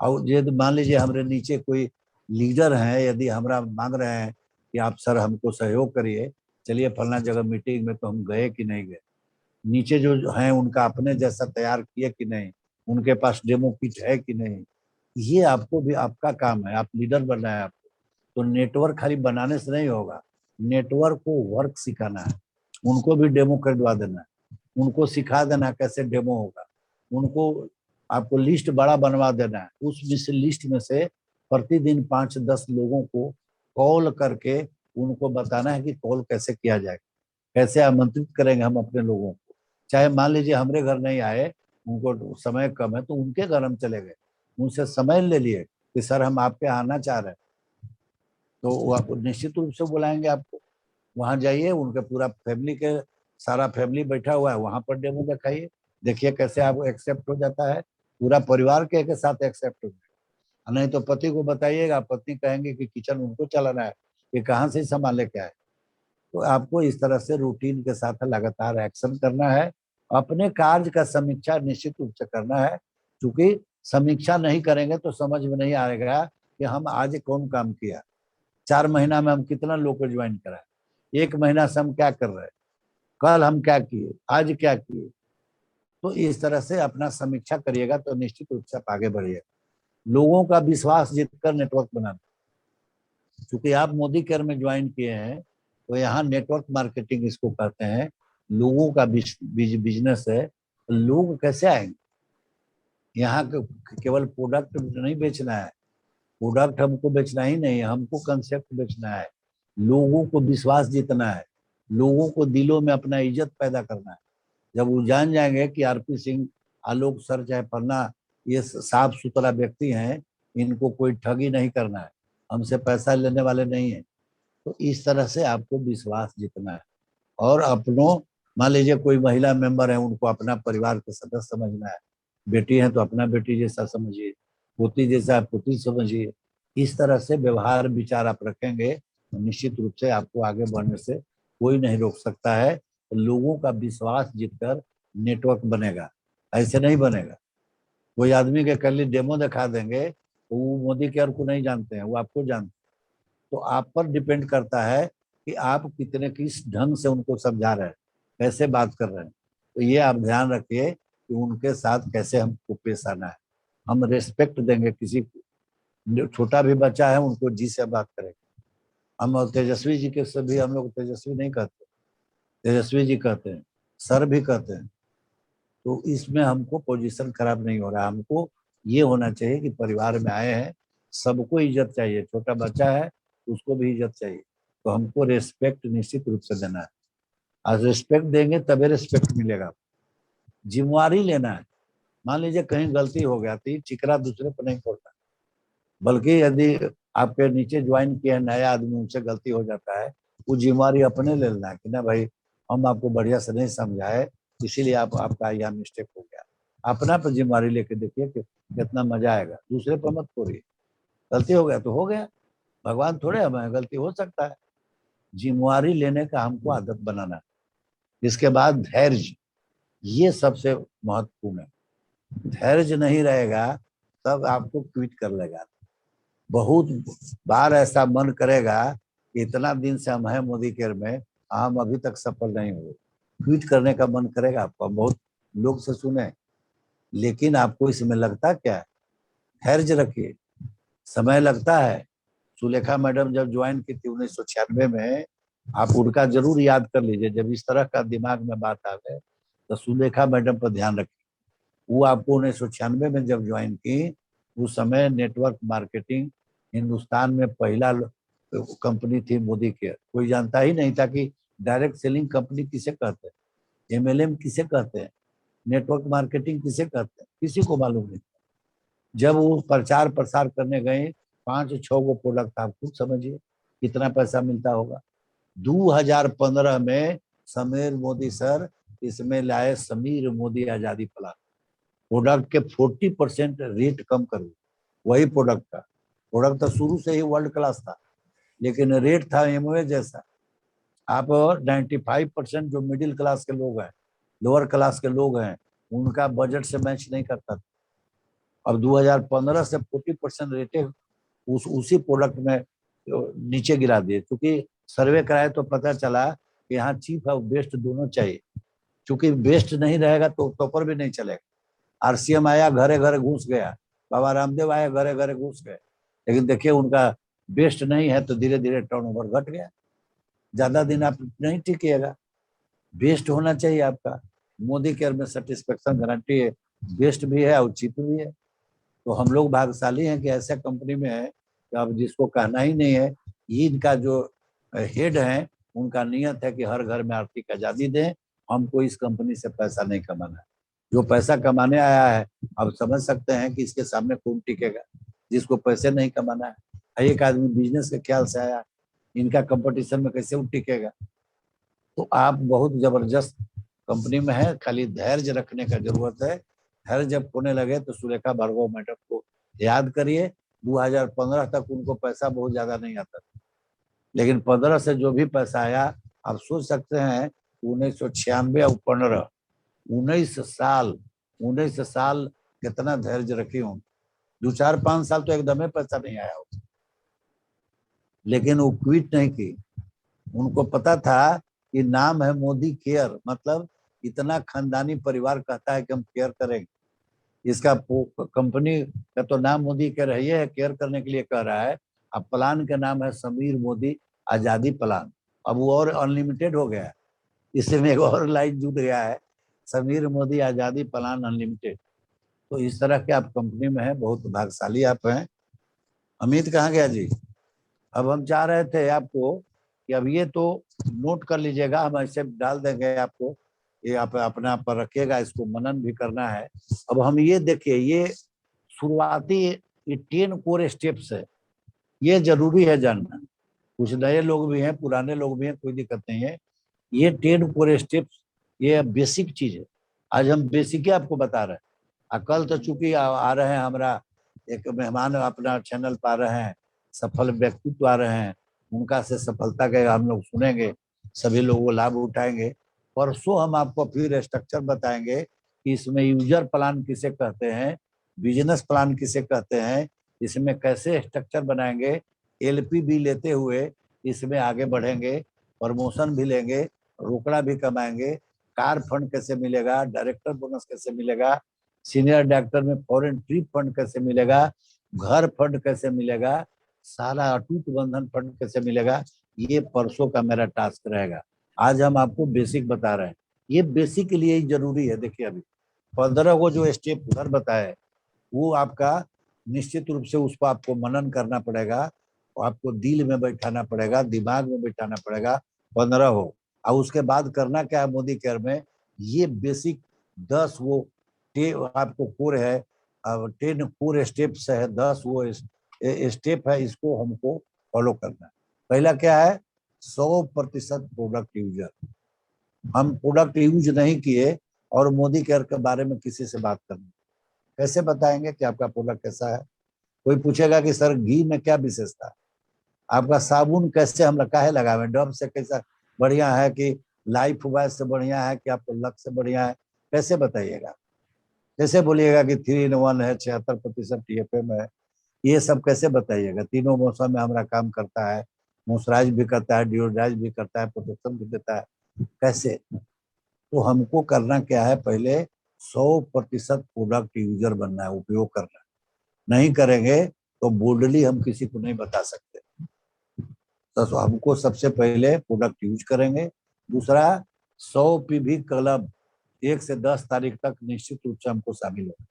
और यदि मान लीजिए हमारे नीचे कोई लीडर हैं, यदि हमरा मांग रहे हैं कि आप सर हमको सहयोग करिए, चलिए फलना जगह मीटिंग में, तो हम गए कि नहीं गए? नीचे जो हैं उनका अपने जैसा तैयार किए कि नहीं, उनके पास डेमो किट है कि नहीं। ये आपको भी आपका काम है, आप लीडर बनना है आपको। तो नेटवर्क खाली बनाने से नहीं होगा, नेटवर्क को वर्क सिखाना है। उनको भी डेमो करवा देना है, उनको सिखा देना कैसे डेमो होगा। उनको आपको लिस्ट बड़ा बनवा देना है, उस लिस्ट में से प्रतिदिन 5-10 लोगों को कॉल करके उनको बताना है कि कॉल कैसे किया जाए, कैसे आमंत्रित करेंगे हम अपने लोगों को। चाहे मान लीजिए हमारे घर नहीं आए, उनको समय कम है, तो उनके घर हम चले गए, उनसे समय ले लिए कि सर हम आपके आना चाह रहे हैं, तो वो आपको निश्चित रूप से बुलाएंगे। आपको वहां जाइए, उनके पूरा फैमिली के, सारा फैमिली बैठा हुआ है, वहां पर डेमो दिखाइए, देखिए कैसे आपको एक्सेप्ट हो जाता है। पूरा परिवार के साथ एक्सेप्ट हो जाएगा। नहीं तो पति को बताइएगा, पत्नी कहेंगे कि किचन उनको चलाना है, ये कहाँ से संभाले क्या है। तो आपको इस तरह से रूटीन के साथ लगातार एक्शन करना है। अपने कार्य का समीक्षा निश्चित रूप से करना है, क्योंकि समीक्षा नहीं करेंगे तो समझ में नहीं आएगा कि हम आज कौन काम किया, 4 महीना में हम कितना लोग को ज्वाइन कराए। एक महीना से हम क्या कर रहे हैं, कल हम क्या किए, आज क्या किए। तो इस तरह से अपना समीक्षा करिएगा तो निश्चित रूप से आप आगे बढ़िएगा। लोगों का विश्वास जीतकर नेटवर्क बनाना। क्योंकि आप मोदी केयर में ज्वाइन किए हैं तो यहाँ नेटवर्क मार्केटिंग इसको कहते हैं। लोगों का बिजनेस है, तो लोग कैसे आएंगे यहाँ केवल प्रोडक्ट नहीं बेचना है, प्रोडक्ट हमको बेचना ही नहीं है, हमको कंसेप्ट बेचना है, लोगों को विश्वास जीतना है, लोगों को दिलों में अपना इज्जत पैदा करना है। जब वो जान जाएंगे कि आरपी सिंह, आलोक सर, चाहे पन्ना, ये साफ सुथरा व्यक्ति हैं, इनको कोई ठगी नहीं करना है, हमसे पैसा लेने वाले नहीं है, तो इस तरह से आपको विश्वास जीतना है। और अपनों, मान लीजिए कोई महिला मेंबर है, उनको अपना परिवार का सदस्य समझना है, बेटी है तो अपना बेटी जैसा समझिए, पोती जैसा पोती समझिए। इस तरह से व्यवहार विचार आप रखेंगे तो निश्चित रूप से आपको आगे बढ़ने से कोई नहीं रोक सकता है। तो लोगों का विश्वास जीतकर नेटवर्क बनेगा, ऐसे नहीं बनेगा। कोई आदमी के कल डेमो दिखा देंगे तो वो मोदी केयर को नहीं जानते हैं, वो आपको जानते हैं। तो आप पर डिपेंड करता है कि आप कितने किस ढंग से उनको समझा रहे हैं, कैसे बात कर रहे हैं। तो ये आप ध्यान रखिए कि उनके साथ कैसे हमको पेश आना है। हम रेस्पेक्ट देंगे, किसी जो छोटा भी बच्चा है उनको जी से बात करेंगे। हम तेजस्वी जी के सभी, हम लोग तेजस्वी नहीं कहते, तेजस्वी जी कहते हैं, सर भी कहते हैं। तो इसमें हमको पोजीशन खराब नहीं हो रहा, हमको ये होना चाहिए कि परिवार में आए हैं, सबको इज्जत चाहिए, छोटा बच्चा है उसको भी इज्जत चाहिए। तो हमको रेस्पेक्ट निश्चित रूप से देना है, और रेस्पेक्ट देंगे तभी रेस्पेक्ट मिलेगा। जिम्मेवारी लेना है। मान लीजिए कहीं गलती हो गया तो चिकरा दूसरे पर नहीं पड़ता, बल्कि यदि आपके नीचे ज्वाइन किया नया आदमी, उनसे गलती हो जाता है, वो जिम्मेवारी अपने ले लेना है कि ना भाई हम आपको बढ़िया से नहीं समझाए, इसीलिए आपका यह मिस्टेक हो गया। अपना पर जिम्मेवारी लेके देखिए कि कितना मजा आएगा, दूसरे पर मत छोड़िए। गलती हो गया तो हो गया, भगवान थोड़े हमें, गलती हो सकता है। जिम्मेवारी लेने का हमको आदत बनाना है। इसके बाद धैर्य, ये सबसे महत्वपूर्ण है। धैर्य नहीं रहेगा तब आपको क्विट कर लेगा। बहुत बार ऐसा मन करेगा कि इतना दिन से हम हैं मोदी केयर में, हम अभी तक सफल नहीं हुए, क्विट करने का मन करेगा आपको। बहुत लोग से सुने, लेकिन आपको इसमें लगता क्या है, धैर्य रखिए, समय लगता है। सुलेखा मैडम जब ज्वाइन की थी 1996 में, आप उनका जरूर याद कर लीजिए। जब इस तरह का दिमाग में बात आ गए तो सुलेखा मैडम पर ध्यान रखिए। वो आपको 1996 में जब ज्वाइन की, उस समय नेटवर्क मार्केटिंग हिंदुस्तान में पहला कंपनी थी मोदी केयर। कोई जानता ही नहीं था कि डायरेक्ट सेलिंग कंपनी किसे कहते हैं, एमएलएम किसे कहते हैं, नेटवर्क मार्केटिंग किसे कहते हैं, किसी को मालूम नहीं। जब वो प्रचार प्रसार करने गए, 5-6 गो प्रोडक्ट, आप खुद समझिए कितना पैसा मिलता होगा। 2015 में समीर मोदी सर इसमें लाए समीर मोदी आजादी प्लान, प्रोडक्ट के 40% रेट कम कर दिया। वही प्रोडक्ट का, प्रोडक्ट तो शुरू से ही वर्ल्ड क्लास था, लेकिन रेट था एमवे जैसा। आप 95% जो मिडिल क्लास के लोग हैं, लोअर क्लास के लोग हैं, उनका बजट से मैच नहीं करता था। अब 2015 से 40% रेटे उसी प्रोडक्ट में नीचे गिरा दिए, क्योंकि सर्वे कराए तो पता चला कि यहाँ चीप और बेस्ट दोनों चाहिए। क्योंकि बेस्ट नहीं रहेगा तो टॉपर भी नहीं चलेगा। आरसीएम आया, घरे घरे घुस गया, बाबा रामदेव आए, घरे घरे घुस गए, लेकिन देखिए उनका बेस्ट नहीं है तो धीरे धीरे टर्नओवर घट गया। ज्यादा दिन आप नहीं टिकिएगा, बेस्ट होना चाहिए आपका। मोदी केयर में सेटिस्फेक्शन गारंटी है, बेस्ट भी है और चीप भी है। तो हम लोग भाग्यशाली हैं कि ऐसे कंपनी में है कि अब जिसको कहना ही नहीं है। ईद का जो हेड है, उनका नियत है कि हर घर में आर्थिक आजादी दें, हमको इस कंपनी से पैसा नहीं कमाना है। जो पैसा कमाने आया है, अब समझ सकते हैं कि इसके सामने कौन टिकेगा, जिसको पैसे नहीं कमाना है। एक आदमी बिजनेस के ख्याल से आया, इनका कंपटीशन में कैसे टिकेगा। तो आप बहुत जबरदस्त कंपनी में है, खाली धैर्य रखने का जरूरत है। धैर्य जब होने लगे तो सुलेखा भार्गव मैडम को याद करिए। 2015 तक उनको पैसा बहुत ज्यादा नहीं आता था, लेकिन 15 से जो भी पैसा आया, आप सोच सकते हैं 1996 और 15, 19 साल, 19 साल कितना धैर्य रखी हूँ। 2-4-5 साल तो एकदम पैसा नहीं आया, लेकिन वो क्विट नहीं की। उनको पता था कि नाम है मोदी केयर, मतलब इतना खानदानी परिवार कहता है कि हम केयर करेंगे। इसका कंपनी का तो नाम मोदी केयर है, ये है केयर करने के लिए कह रहा है। अब प्लान का नाम है समीर मोदी आजादी प्लान। अब वो और अनलिमिटेड हो गया है, इसमें एक और लाइन जुड़ गया है, समीर मोदी आजादी प्लान अनलिमिटेड। तो इस तरह के आप कंपनी में है, बहुत भाग्यशाली आप हैं। अमित कहाँ गया जी? अब हम चाह रहे थे आपको कि अब ये तो नोट कर लीजिएगा, हम ऐसे डाल देंगे आपको, ये आप अपने आप पर रखिएगा, इसको मनन भी करना है। अब हम ये देखिए, ये शुरुआती ये 10 कोर स्टेप्स है, ये जरूरी है जानना। कुछ नए लोग भी हैं, पुराने लोग भी हैं, कोई दिक्कत नहीं है। ये 10 कोर स्टेप्स, ये बेसिक चीज है। आज हम बेसिक ही आपको बता रहे हैं। कल तो चूंकि आ रहे हैं हमारा एक मेहमान अपना चैनल पर आ रहे हैं, सफल व्यक्तित्व आ रहे हैं, उनका से सफलता के हम लोग सुनेंगे, सभी लोग वो लाभ उठाएंगे। परसों हम आपको फिर स्ट्रक्चर बताएंगे कि इसमें यूजर प्लान किसे कहते हैं, बिजनेस प्लान किसे कहते हैं, इसमें कैसे स्ट्रक्चर बनाएंगे, एलपी भी लेते हुए इसमें आगे बढ़ेंगे, प्रमोशन भी लेंगे, रोकड़ा भी कमाएंगे, कार फंड कैसे मिलेगा, डायरेक्टर बोनस कैसे मिलेगा, सीनियर डायरेक्टर में फॉरेन ट्रिप फंड कैसे मिलेगा, घर फंड कैसे मिलेगा, सारा अटूट बंधन फंड कैसे मिलेगा, ये परसों का मेरा टास्क रहेगा। आज हम आपको बेसिक बता रहे हैं, ये बेसिक के लिए ही जरूरी है। देखिए अभी 15 को जो स्टेप उधर बताए, वो आपका निश्चित रूप से उसको आपको मनन करना पड़ेगा, आपको दिल में बैठाना पड़ेगा, दिमाग में बैठाना पड़ेगा। 15 हो, और उसके बाद करना क्या है मोदी केयर में, ये बेसिक 10 वो आपको कोर है, 10 कोर स्टेप्स है, 10 वो स्टेप है, इसको हमको फॉलो करना है। पहला क्या है, 100% प्रोडक्ट यूजर। हम प्रोडक्ट यूज नहीं किए और मोदी केयर के बारे में किसी से बात करनी, कैसे बताएंगे कि आपका प्रोडक्ट कैसा है? कोई पूछेगा कि सर घी में क्या विशेषता है, आपका साबुन कैसे हम काहे लगावे, डब से कैसा बढ़िया है कि लाइफ बॉय से बढ़िया है कि आपको लक्स से बढ़िया है, कैसे बताइएगा? कैसे बोलिएगा कि 3 in 1 है, 76% TFM है, ये सब कैसे बताइएगा? तीनों मौसम में हमारा काम करता है, मॉइस्चराइज भी करता है, डिओड्राइज भी करता है, प्रोटेक्शन भी देता है, कैसे? तो हमको करना क्या है, पहले 100% प्रोडक्ट यूजर बनना है, उपयोग करना है। नहीं करेंगे तो बोल्डली हम किसी को नहीं बता सकते। तो हमको सबसे पहले प्रोडक्ट यूज करेंगे। दूसरा, 100 PV क्लब 1 से 10 तारीख तक निश्चित रूप से हमको शामिल हो।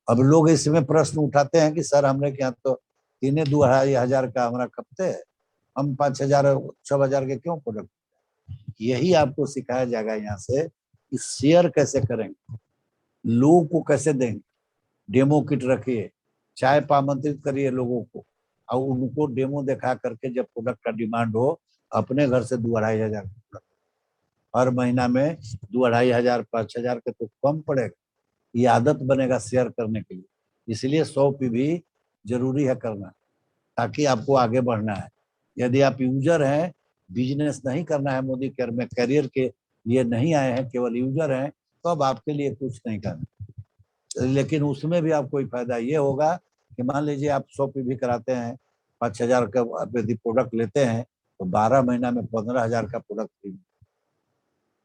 अब लोग इसमें प्रश्न उठाते हैं कि सर हमने क्या तो 3-2 हजार का हमारा खपते है, हम 5,000-6,000 के क्यों प्रोडक्ट? यही आपको सिखाया जाएगा यहाँ से कि शेयर कैसे करेंगे, लोगों को कैसे देंगे, डेमो किट रखिए, चाय पे आमंत्रित करिए लोगों को, और उनको डेमो दिखा करके जब प्रोडक्ट का डिमांड हो, अपने घर से 2-2,500 हर महीना में 2-2,500-5,000 के तो कम पड़ेगा। ये आदत बनेगा शेयर करने के लिए। इसलिए 100 PV जरूरी है करना, ताकि आपको आगे बढ़ना है। यदि आप यूजर हैं, बिजनेस नहीं करना है मोदी केयर में, करियर के लिए नहीं आए हैं, केवल यूजर हैं, तो अब आपके लिए कुछ नहीं करना। लेकिन उसमें भी आपको फायदा ये होगा कि मान लीजिए आप 100 PV कराते हैं, 5,000 का यदि प्रोडक्ट लेते हैं, तो 12 महीना में 15,000 का प्रोडक्ट फ्री,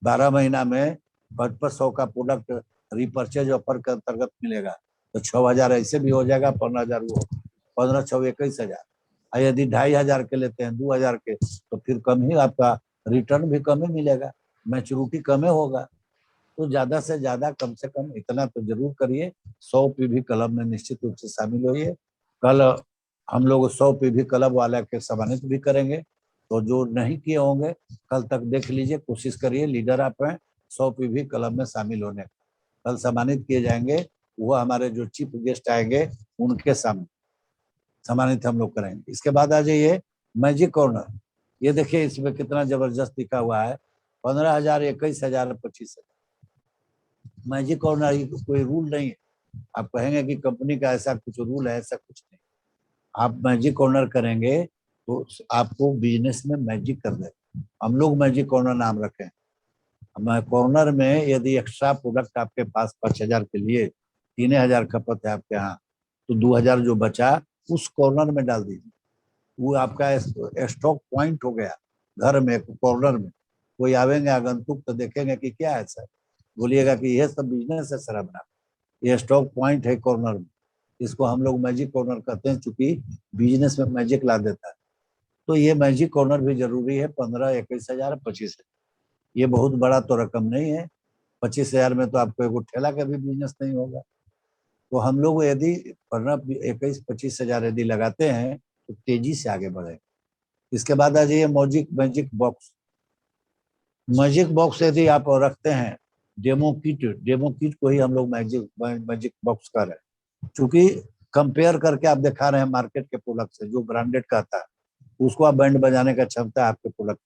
12 महीना में 500 का प्रोडक्ट रिपर्चेज ऑफर के अंतर्गत मिलेगा, तो 6,000 ऐसे भी हो जाएगा, 15,000 वो, 15-6 21,000। और यदि 2,500 के लेते हैं, 2,000 के, तो फिर कम ही आपका रिटर्न भी कम ही मिलेगा, मैच्योरिटी कम ही होगा। तो ज्यादा से ज्यादा कम से कम इतना तो जरूर करिए, 100 PV क्लब में निश्चित रूप से शामिल होइए। कल हम लोग 100 PV क्लब वाले के सम्मानित भी करेंगे, तो जो नहीं किए होंगे कल तक देख लीजिए, कोशिश करिए, लीडर आप हैं 100 PV क्लब में शामिल होने, कल सम्मानित किए जाएंगे। वो हमारे जो चीफ गेस्ट आएंगे उनके सामने सम्मानित हम लोग करेंगे। इसके बाद आ जाइए मैजिक कॉर्नर, ये देखिए इसमें कितना जबरदस्त लिखा हुआ है, 15,000, 21,000, 25,000। मैजिक कॉर्नर कोई रूल नहीं है, आप कहेंगे कि कंपनी का ऐसा कुछ रूल है, ऐसा कुछ नहीं। आप मैजिक कॉर्नर करेंगे तो आपको बिजनेस में मैजिक कर दे। हम लोग मैजिक कॉर्नर नाम रखें। कॉर्नर में यदि एक्स्ट्रा प्रोडक्ट आपके पास 5,000 के लिए 3,000 खपत है आपके यहाँ, तो 2,000 जो बचा उस कॉर्नर में डाल दीजिए, वो आपका स्टॉक पॉइंट हो गया। घर में कॉर्नर में कोई आवेंगे आगंतुक तो देखेंगे कि क्या है सर, बोलिएगा कि यह सब बिजनेस है सर अपना, ये स्टॉक पॉइंट है कॉर्नर में, इसको हम लोग मैजिक कॉर्नर कहते हैं, चूंकि बिजनेस में मैजिक ला देता है। तो ये मैजिक कॉर्नर भी जरूरी है। 15, 21 हजार, 25 हजार, ये बहुत बड़ा तो रकम नहीं है। 25 हजार में तो आपको एक ठेला का भी बिजनेस नहीं होगा। तो हम लोग यदि 15, 21, 25 हजार यदि लगाते हैं तो तेजी से आगे बढ़े। इसके बाद आ जाइए magic magic box. Magic box यदि आप रखते हैं, डेमो किट को ही हम लोग मैजिक मैजिक बॉक्स कर रहे हैं, क्योंकि कंपेयर करके आप दिखा रहे हैं मार्केट के प्रोडक्ट से, जो ब्रांडेड का था उसको आप बैंड बजाने का क्षमता है आपके प्रोडक्ट,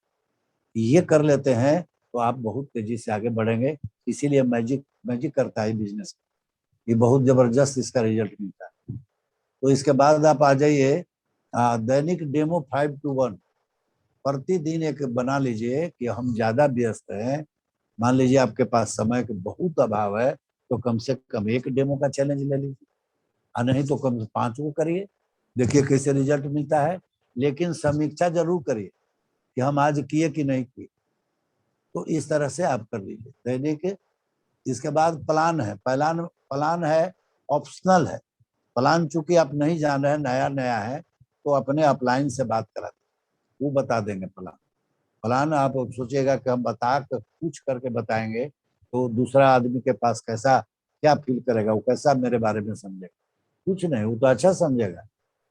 ये कर लेते हैं तो आप बहुत तेजी से आगे बढ़ेंगे। इसीलिए मैजिक मैजिक करता है बिजनेस, ये बहुत जबरदस्त इसका रिजल्ट मिलता है। तो इसके बाद आप आ जाइए दैनिक डेमो 5 to 1। प्रतिदिन एक बना लीजिए कि हम ज्यादा व्यस्त हैं, मान लीजिए आपके पास समय के बहुत अभाव है, तो कम से कम एक डेमो का चैलेंज ले लीजिए, और नहीं तो कम से 5 को करिए, देखिए कैसे रिजल्ट मिलता है। लेकिन समीक्षा जरूर करिए कि हम आज किए कि नहीं किए। तो इस तरह से आप कर लीजिए दैनिक। इसके बाद प्लान है, प्लान है, ऑप्शनल है। प्लान चूंकि आप नहीं जान रहे हैं, नया नया है, तो अपने अपलाइन से बात करा, वो बता देंगे प्लान। प्लान आप सोचिएगा कि हम बता कर पूछ करके बताएंगे तो दूसरा आदमी के पास कैसा क्या फील करेगा, वो कैसा मेरे बारे में समझेगा, कुछ नहीं, वो तो अच्छा समझेगा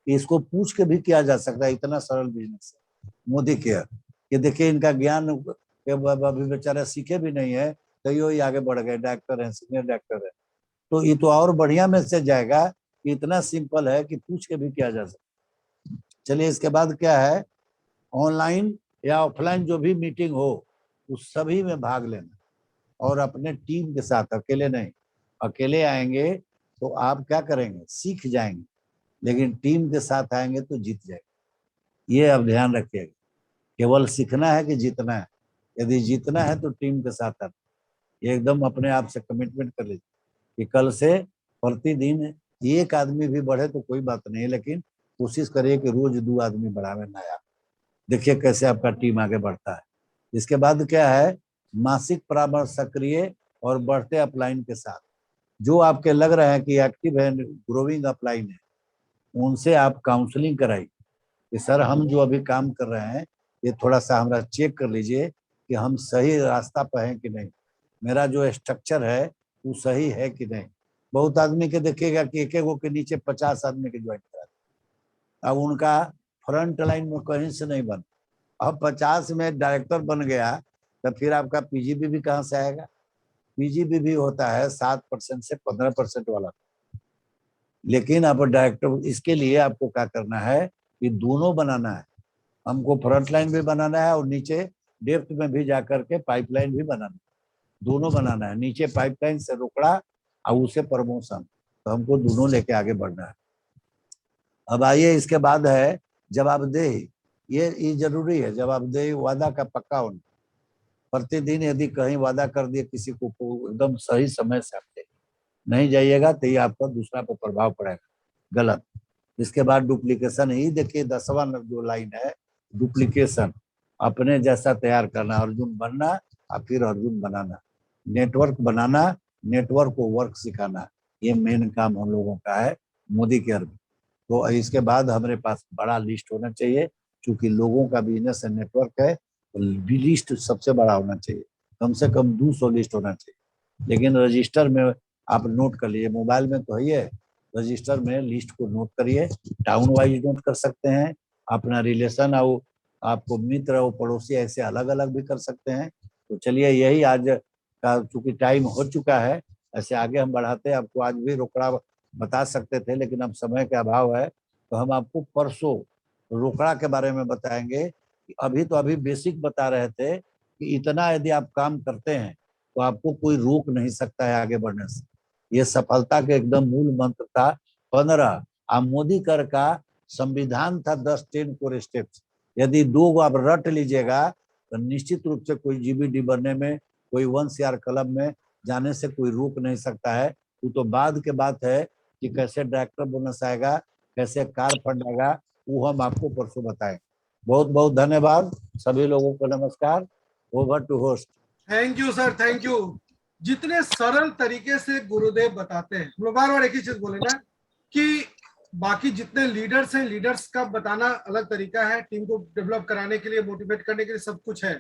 कि इसको पूछ के भी किया जा सकता है, इतना सरल बिजनेस है मोदी केयर। ये देखिए इनका ज्ञान अभी बेचारा सीखे भी नहीं है, तो ही आगे बढ़ गए, डॉक्टर है, सीनियर डॉक्टर है। तो ये तो और बढ़िया मैसेज जाएगा कि इतना सिंपल है कि पूछ के भी किया जा सकता है। चलिए इसके बाद क्या है, ऑनलाइन या ऑफलाइन जो भी मीटिंग हो उस सभी में भाग लेना, और अपने टीम के साथ, अकेले नहीं। अकेले आएंगे तो आप क्या करेंगे, सीख जाएंगे, लेकिन टीम के साथ आएंगे तो जीत जाएंगे। ये अब ध्यान रखिएगा, केवल सीखना है कि जीतना है। यदि जीतना है तो टीम के साथ आना, ये एकदम अपने आप से कमिटमेंट कर लीजिए कि कल से प्रतिदिन एक आदमी भी बढ़े तो कोई बात नहीं, लेकिन कोशिश करिए कि रोज 2 आदमी बढ़ावे नया। देखिए कैसे आपका टीम आगे बढ़ता है। इसके बाद क्या है, मासिक परामर्श सक्रिय और बढ़ते अपलाइन के साथ, जो आपके लग रहे हैं कि एक्टिव है, ग्रोइंग अपलाइन है, उनसे आप काउंसलिंग कराइए कि सर हम जो अभी काम कर रहे हैं ये थोड़ा सा हमारा चेक कर लीजिए कि हम सही रास्ता पर हैं कि नहीं, मेरा जो स्ट्रक्चर है वो सही है कि नहीं। बहुत आदमी के देखिएगा कि एक एक के नीचे 50 आदमी के ज्वाइन करा, अब उनका फ्रंट लाइन में कहीं से नहीं बन। अब 50 में डायरेक्टर बन गया तो फिर आपका पीजीबी भी कहाँ से आएगा। पीजीबी भी होता है 7% से 15% वाला, लेकिन अब डायरेक्टर, इसके लिए आपको क्या करना है कि दोनों बनाना है, हमको फ्रंट लाइन भी बनाना है और नीचे डेप्थ में भी जाकर के पाइपलाइन भी बनाना है, दोनों बनाना है। नीचे पाइपलाइन से रोकड़ा और उसे प्रमोशन, तो हमको दोनों लेके आगे बढ़ना है। अब आइए इसके बाद है जवाबदेही। ये जरूरी है, जवाबदेही वादा का पक्का होना। प्रतिदिन यदि कहीं वादा कर दिए किसी को एकदम सही समय से आप नहीं जाइएगा तो ये आपका दूसरा पर प्रभाव पड़ेगा, गलत। इसके बाद डुप्लीकेशन ही देखिए 10वां जो लाइन है, डुप्लीकेशन, अपने जैसा तैयार करना, अर्जुन बनना और फिर अर्जुन बनाना, नेटवर्क बनाना, नेटवर्क को वर्क सिखाना, ये मेन काम हम लोगों का है मोदी केयर में। तो इसके बाद हमारे पास बड़ा लिस्ट होना चाहिए, क्योंकि लोगों का बिजनेस नेटवर्क है, तो लिस्ट सबसे बड़ा होना चाहिए, कम से कम 200 लिस्ट होना चाहिए। लेकिन रजिस्टर में आप नोट कर लीजिए, मोबाइल में तो है, रजिस्टर में लिस्ट को नोट करिए, टाउन वाइज नोट कर सकते हैं, अपना रिलेशन और आपको मित्र और पड़ोसी ऐसे अलग अलग भी कर सकते हैं। तो चलिए यही आज का, चूंकि टाइम हो चुका है, ऐसे आगे हम बढ़ाते हैं। आपको आज भी रोकड़ा बता सकते थे, लेकिन अब समय का अभाव है, तो हम आपको परसों रोकड़ा के बारे में बताएंगे। अभी तो अभी बेसिक बता रहे थे कि इतना यदि आप काम करते हैं तो आपको कोई रोक नहीं सकता है आगे बढ़ने से। ये सफलता के एकदम मूल मंत्र था 15। मोदी कर का संविधान था 10 कोर स्टेप्स। यदि 2 आप रट लीजिएगा तो निश्चित रूप से कोई जीबीडी बनने में, कोई 1 CR क्लब में जाने से कोई रोक नहीं सकता है। वो तो बाद के बात है कि कैसे डायरेक्टर बोनस आएगा, कैसे कार फंड आएगा, वो हम आपको परसों बताएं। बहुत बहुत धन्यवाद। सभी लोगों को नमस्कार। Over to host. Thank you sir, thank you. जितने सरल तरीके से गुरुदेव बताते हैं, हम लोग बार बार एक ही चीज बोले ना कि बाकी जितने लीडर्स हैं, लीडर्स का बताना अलग तरीका है, टीम को डेवलप कराने के लिए, मोटिवेट करने के लिए सब कुछ है,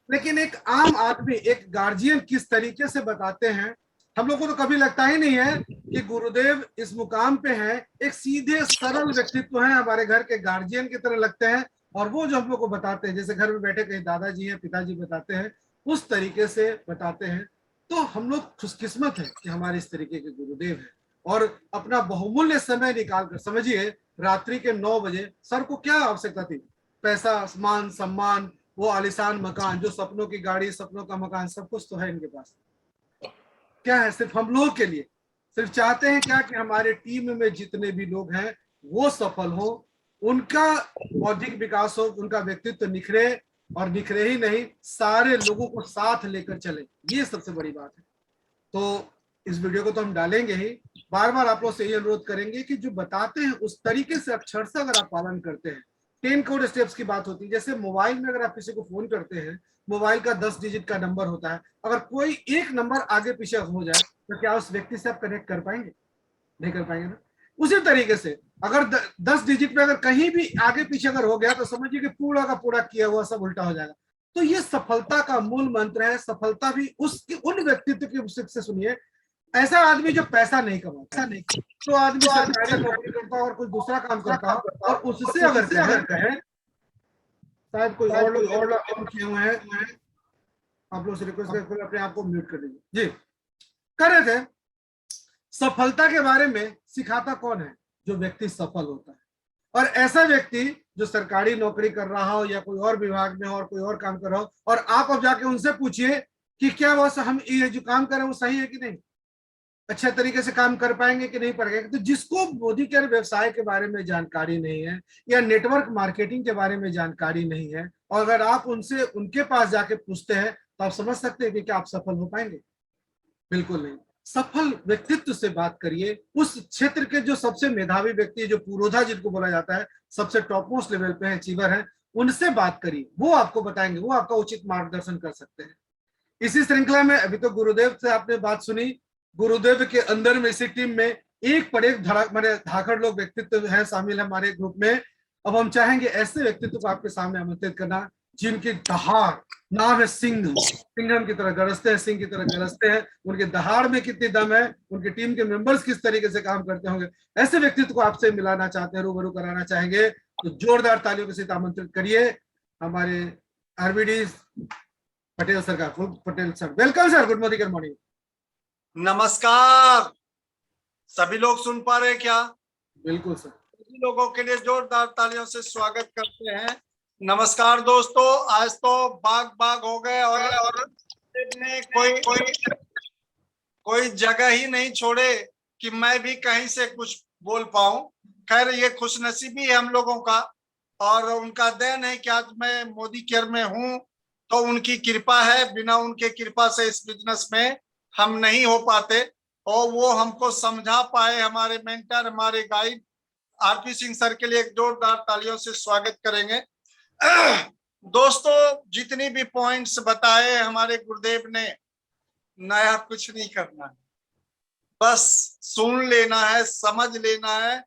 लेकिन एक आम आदमी, एक गार्जियन किस तरीके से बताते हैं, हम लोग को तो कभी लगता ही नहीं है कि गुरुदेव इस मुकाम पे हैं। एक सीधे सरल व्यक्तित्व है, हमारे घर के गार्जियन की तरह लगते हैं, और वो जो हम लोग को बताते हैं, जैसे घर में बैठे कहीं दादाजी हैं, पिताजी बताते हैं, उस तरीके से बताते हैं। तो हम लोग खुशकिस्मत है कि हमारे इस तरीके के गुरुदेव हैं। और अपना बहुमूल्य समय निकाल कर, समझिए रात्रि के 9 बजे, सर को क्या आवश्यकता थी? पैसा, मान सम्मान, वो आलिशान मकान, जो सपनों की गाड़ी, सपनों का मकान, सब कुछ तो है इनके पास। क्या है? सिर्फ हम लोग के लिए, सिर्फ चाहते हैं क्या कि हमारे टीम में जितने भी लोग हैं वो सफल हो, उनका बौद्धिक विकास हो, उनका व्यक्तित्व निखरे, और निखरे ही नहीं, सारे लोगों को साथ लेकर चले। ये सबसे बड़ी बात है। तो इस वीडियो को तो हम डालेंगे ही, बार बार आप लोग से ये अनुरोध करेंगे कि जो बताते हैं उस तरीके से अक्षर से अगर आप पालन करते हैं। 10 कोड स्टेप्स की बात होती है। जैसे मोबाइल में अगर आप किसी को फोन करते हैं, मोबाइल का 10 डिजिट का नंबर होता है, अगर कोई एक नंबर आगे पीछे हो जाए तो क्या उस व्यक्ति से आप कनेक्ट कर पाएंगे? नहीं कर पाएंगे ना। उसी तरीके से अगर 10 डिजिट में अगर कहीं भी आगे पीछे अगर हो गया तो समझिए कि पूरा का पूरा किया हुआ सब उल्टा हो जाएगा। तो ये सफलता का मूल मंत्र है। सफलता भी उसकी उन व्यक्तित्व की से सुनिए, ऐसा आदमी जो पैसा नहीं कमाता, ऐसा नहीं, तो आदमी सरकारी नौकरी करता और कुछ दूसरा काम करता, और उससे अगर कहें, शायद कोई और लोग किए हुए हैं, आप लोग से रिक्वेस्ट करके अपने आप को म्यूट कर दीजिए जी। कर रहे थे, सफलता के बारे में सिखाता कौन है? जो व्यक्ति सफल होता है। और ऐसा व्यक्ति जो सरकारी नौकरी कर रहा हो या कोई और विभाग में हो और कोई और काम कर रहा हो, और आप अब जाके उनसे पूछिए कि क्या वो हम ये जो काम कर रहे हैं वो सही है कि नहीं, अच्छे तरीके से काम कर पाएंगे कि नहीं पाएंगे। तो जिसको मोदी केयर व्यवसाय के बारे में जानकारी नहीं है या नेटवर्क मार्केटिंग के बारे में जानकारी नहीं है, और अगर आप उनसे उनके पास जाके पूछते हैं, तो आप समझ सकते हैं कि क्या आप सफल हो पाएंगे? बिल्कुल नहीं। सफल व्यक्तित्व से बात करिए, उस क्षेत्र के जो सबसे मेधावी व्यक्ति, जो पुरोधा जिनको बोला जाता है, सबसे टॉप मोस्ट लेवल पे है, अचीवर है, उनसे बात करिए, वो आपको बताएंगे, वो आपका उचित मार्गदर्शन कर सकते हैं। इसी श्रृंखला में अभी तो गुरुदेव से आपने बात सुनी। गुरुदेव के अंदर में, इसी टीम में एक पर एक धाकड़ लोग व्यक्तित्व है, शामिल है हमारे ग्रुप में। अब हम चाहेंगे ऐसे व्यक्तित्व को आपके सामने आमंत्रित करना जिनकी दहाड़, नाम है सिंह, सिंघम की तरह गरजते हैं, सिंह की तरह गरजते हैं। उनके दहाड़ में कितनी दम है, उनकी टीम के मेंबर्स किस तरीके से काम करते होंगे, ऐसे व्यक्तित्व को आपसे मिलाना चाहते हैं, रूबरू कराना चाहेंगे, तो जोरदार तालियों के साथ आमंत्रित करिए हमारे आरबीडी पटेल सर का। Patel sir, welcome sir, good morning. Good morning. नमस्कार। सभी लोग सुन पा रहे हैं क्या? बिल्कुल सर। सभी लोगों के लिए जोरदार तालियों से स्वागत करते हैं। नमस्कार दोस्तों। आज तो बाग बाग हो गए और ने कोई जगह ही नहीं छोड़े कि मैं भी कहीं से कुछ बोल पाऊं। खैर, ये खुशनसीबी है हम लोगों का, और उनका देन है कि आज मैं मोदी केयर में हूं, तो उनकी कृपा है। बिना उनके कृपा से इस बिजनेस में हम नहीं हो पाते, और वो हमको समझा पाए। हमारे मेंटर, हमारे गाइड आरपी सिंह सर के लिए एक जोरदार तालियों से स्वागत करेंगे। दोस्तों, जितनी भी पॉइंट्स बताए हमारे गुरुदेव ने, नया कुछ नहीं करना है, बस सुन लेना है, समझ लेना है,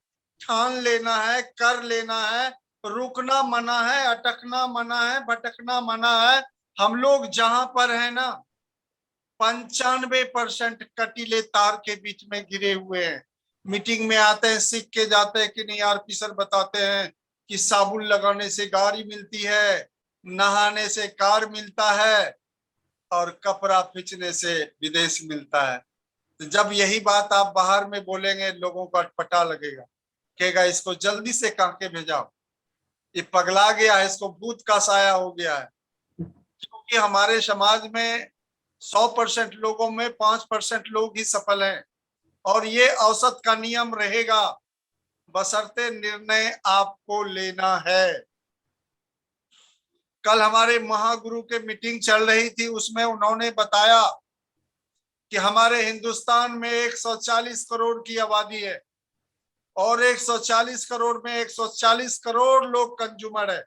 ठान लेना है, कर लेना है। रुकना मना है, अटकना मना है, भटकना मना है। हम लोग जहां पर है ना, 95% कटीले तार के बीच में गिरे हुए हैं। मीटिंग में आते हैं, सीख के जाते हैं कि नहीं। आरपी सर बताते हैं कि साबुन लगाने से गाड़ी मिलती है, नहाने से कार मिलता है, और कपड़ा खींचने से विदेश मिलता है। तो जब यही बात आप बाहर में बोलेंगे, लोगों को अटपटा लगेगा, कहेगा इसको जल्दी से कांके भेजाओ, ये पगला गया है, इसको भूत का साया हो गया है। क्योंकि हमारे समाज में 100% लोगों में 5% लोग ही सफल हैं, और ये औसत का नियम रहेगा, बशर्ते निर्णय आपको लेना है। कल हमारे महागुरु के मीटिंग चल रही थी, उसमें उन्होंने बताया कि हमारे हिंदुस्तान में 140 करोड़ की आबादी है, और 140 करोड़ में 140 करोड़ लोग कंज्यूमर है।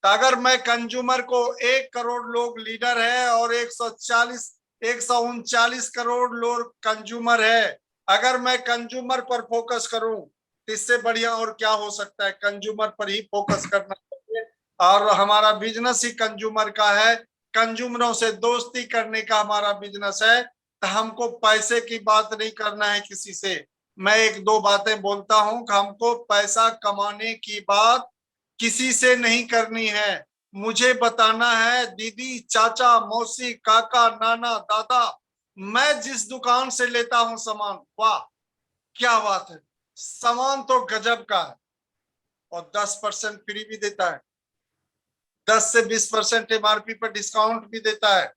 तो अगर मैं कंज्यूमर को 1 करोड़ लोग लीडर है और 139 करोड़ लोग कंज्यूमर है, अगर मैं कंज्यूमर पर फोकस करूं तो इससे बढ़िया और क्या हो सकता है। कंज्यूमर पर ही फोकस करना चाहिए और हमारा बिजनेस ही कंज्यूमर का है, कंज्यूमरों से दोस्ती करने का हमारा बिजनेस है। तो हमको पैसे की बात नहीं करना है किसी से। मैं 1-2 बातें बोलता हूं कि हमको पैसा कमाने की बात किसी से नहीं करनी है। मुझे बताना है दीदी, चाचा, मौसी, काका, नाना, दादा, मैं जिस दुकान से लेता हूं सामान, वाह क्या बात है, सामान तो गजब का है और 10% फ्री भी देता है, 10 से 20% एमआरपी पर डिस्काउंट भी देता है।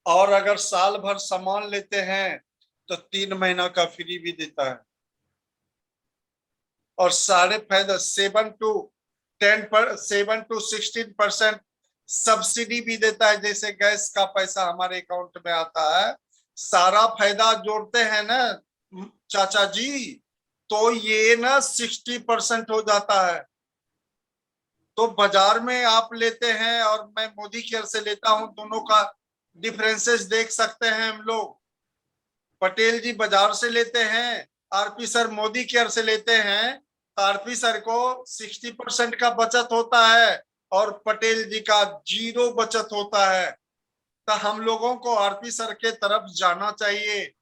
और अगर साल भर सामान लेते हैं तो 3 महीना का फ्री भी देता है। और सारे फायदा 7 to 16% सब्सिडी भी देता है। जैसे गैस का पैसा हमारे अकाउंट में आता है, सारा फायदा जोड़ते हैं ना चाचा जी, तो ये ना 60% हो जाता है। तो बाजार में आप लेते हैं और मैं मोदी केयर से लेता हूं, दोनों का डिफरेंसेस देख सकते हैं हम लोग। पटेल जी बाजार से लेते हैं, आरपी सर मोदी केयर से लेते हैं, आरपी सर को 60% का बचत होता है और पटेल जी का 0 बचत होता है। तो हम लोगों को आरपी सर के तरफ जाना चाहिए।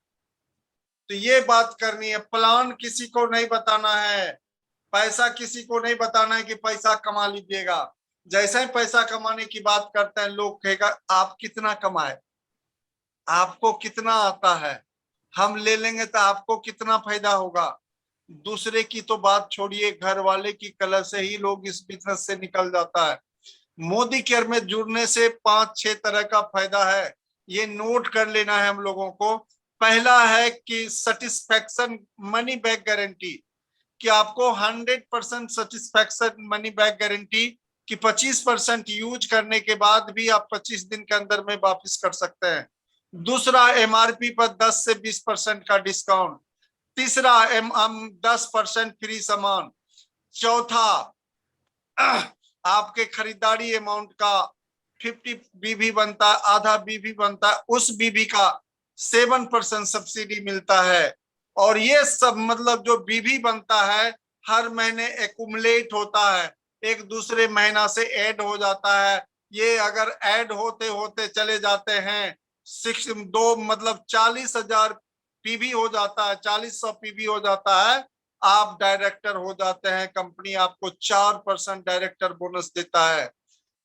तो ये बात करनी है, प्लान किसी को नहीं बताना है, पैसा किसी को नहीं बताना है कि पैसा कमा लीजिएगा। जैसे ही पैसा कमाने की बात करते हैं लोग कहेगा आप कितना कमाए, आपको कितना आता है, हम ले लेंगे तो आपको कितना फायदा होगा। दूसरे की तो बात छोड़िए, घर वाले की कलह से ही लोग इस बिजनेस से निकल जाता है। मोदी केयर में जुड़ने से 5-6 तरह का फायदा है, ये नोट कर लेना है हम लोगों को। पहला है कि सेटिस्फैक्शन मनी बैक गारंटी, कि आपको 100% सेटिस्फैक्शन मनी बैक गारंटी कि 25% यूज करने के बाद भी आप 25 दिन के अंदर में वापस कर सकते हैं। दूसरा, एमआरपी पर 10 से 20% का डिस्काउंट। तीसरा, 10% फ्री सामान। चौथा, आपके खरीदारी अमाउंट का 50 बीबी बनता है, आधा बीबी बनता है, उस बीबी का 7% सब्सिडी मिलता है। और ये सब मतलब जो बीबी बनता है हर महीने एक्युमुलेट होता है, एक दूसरे महीना से ऐड हो जाता है। ये अगर ऐड होते होते चले जाते हैं 2 मतलब 40,000 पीबी हो जाता है, 40,000 पीबी हो जाता है, आप डायरेक्टर हो जाते हैं, कंपनी आपको 4% डायरेक्टर बोनस देता है।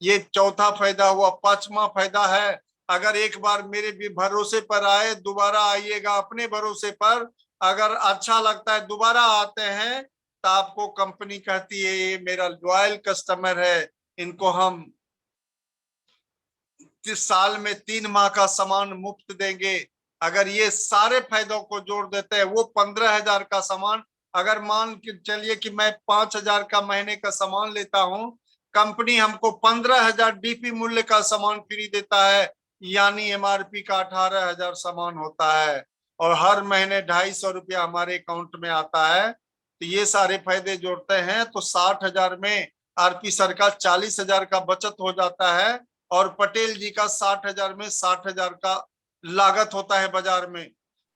ये चौथा फायदा हुआ। पांचवा फायदा है, अगर एक बार मेरे भी भरोसे पर आए, दोबारा आइएगा अपने भरोसे पर। अगर अच्छा लगता है दोबारा आते हैं तो आपको कंपनी कहती है ये मेरा लॉयल कस्टमर है, इनको हम साल में 3 माह का सामान मुफ्त देंगे। अगर ये सारे फायदों को जोड़ देते हैं, वो 15,000 का सामान, अगर मान के चलिए कि मैं 5,000 का महीने का सामान लेता हूं, कंपनी हमको 15,000 डीपी मूल्य का सामान फ्री देता है, यानी एमआरपी का 18,000 सामान होता है और हर महीने 250 रुपया हमारे अकाउंट में आता है। तो ये सारे फायदे जोड़ते हैं तो 60,000 में आरपी सर का 40,000 का बचत हो जाता है और पटेल जी का 60,000 में 60,000 का लागत होता है बाजार में।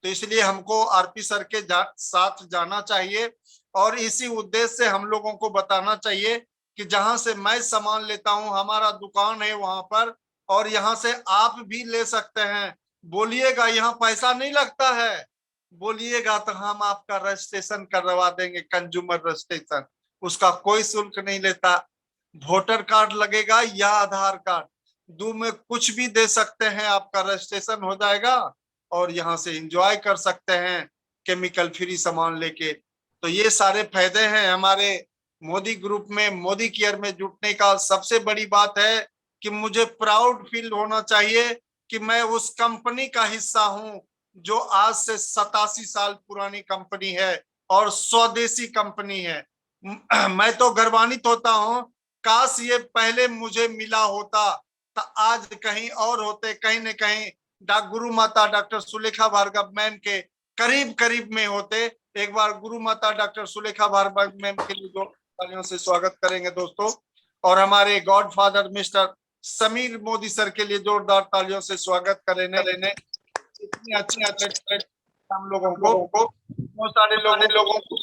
तो इसलिए हमको आरपी सर के साथ जाना चाहिए और इसी उद्देश्य से हम लोगों को बताना चाहिए कि जहां से मैं सामान लेता हूं, हमारा दुकान है वहां पर, और यहाँ से आप भी ले सकते हैं। बोलिएगा यहाँ पैसा नहीं लगता है, बोलिएगा तो हम आपका रजिस्ट्रेशन करवा देंगे, कंज्यूमर रजिस्ट्रेशन, उसका कोई शुल्क नहीं लेता। वोटर कार्ड लगेगा या आधार कार्ड, दो में कुछ भी दे सकते हैं, आपका रजिस्ट्रेशन हो जाएगा और यहाँ से एंजॉय कर सकते हैं केमिकल फ्री सामान लेके। तो ये सारे फायदे हैं हमारे मोदी ग्रुप में, मोदी केयर में जुटने का। सबसे बड़ी बात है कि मुझे प्राउड फील होना चाहिए कि मैं उस कंपनी का हिस्सा हूं जो आज से 87 साल पुरानी कंपनी है और स्वदेशी कंपनी है। मैं तो गर्वान्वित होता हूं, काश ये पहले मुझे मिला होता तो आज कहीं और होते, कहीं न कहीं गुरु माता डॉक्टर सुलेखा भार्गव मैम के करीब करीब में होते। एक बार गुरु माता डॉक्टर सुलेखा भार्गव मैम के लिए जो तालियों से स्वागत करेंगे दोस्तों। और हमारे God father mister Sameer Modi sir के लिए जोरदार तालियों से स्वागत करेंगे। इतनी अच्छी हम लोगों को बहुत सारे लोगों को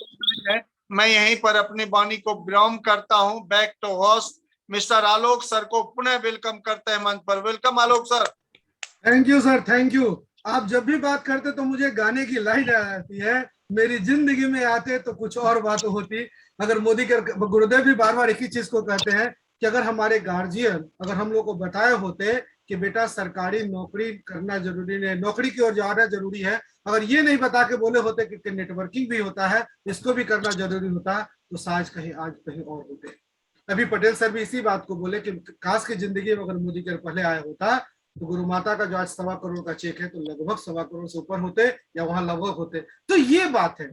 मैं यहीं पर अपनी वाणी को विराम करता हूं। Back to host mister Alok sir को पुनः वेलकम करते हैं मंच पर। Welcome Alok sir. Thank you sir, thank you. आप जब भी बात करते तो मुझे गाने की लाइन आ जाती है, मेरी जिंदगी में आते तो कुछ और बात होती। अगर मोदी के गुरुदेव भी बार बार एक ही चीज को कहते हैं कि अगर हमारे गार्जियन अगर हम लोग को बताए होते कि बेटा सरकारी नौकरी करना जरूरी नहीं, नौकरी की ओर जाना जरूरी है, अगर ये नहीं बता के बोले होते कि नेटवर्किंग भी होता है, इसको भी करना जरूरी होता, तो आज कहीं और होते। अभी पटेल सर भी इसी बात को बोले कि काश की जिंदगी में अगर मोदी के पहले आया होता तो गुरु माता का जो आज 1.25 करोड़ का चेक है तो लगभग 1.25 करोड़ से ऊपर होते या वहां लगभग होते। तो ये बात है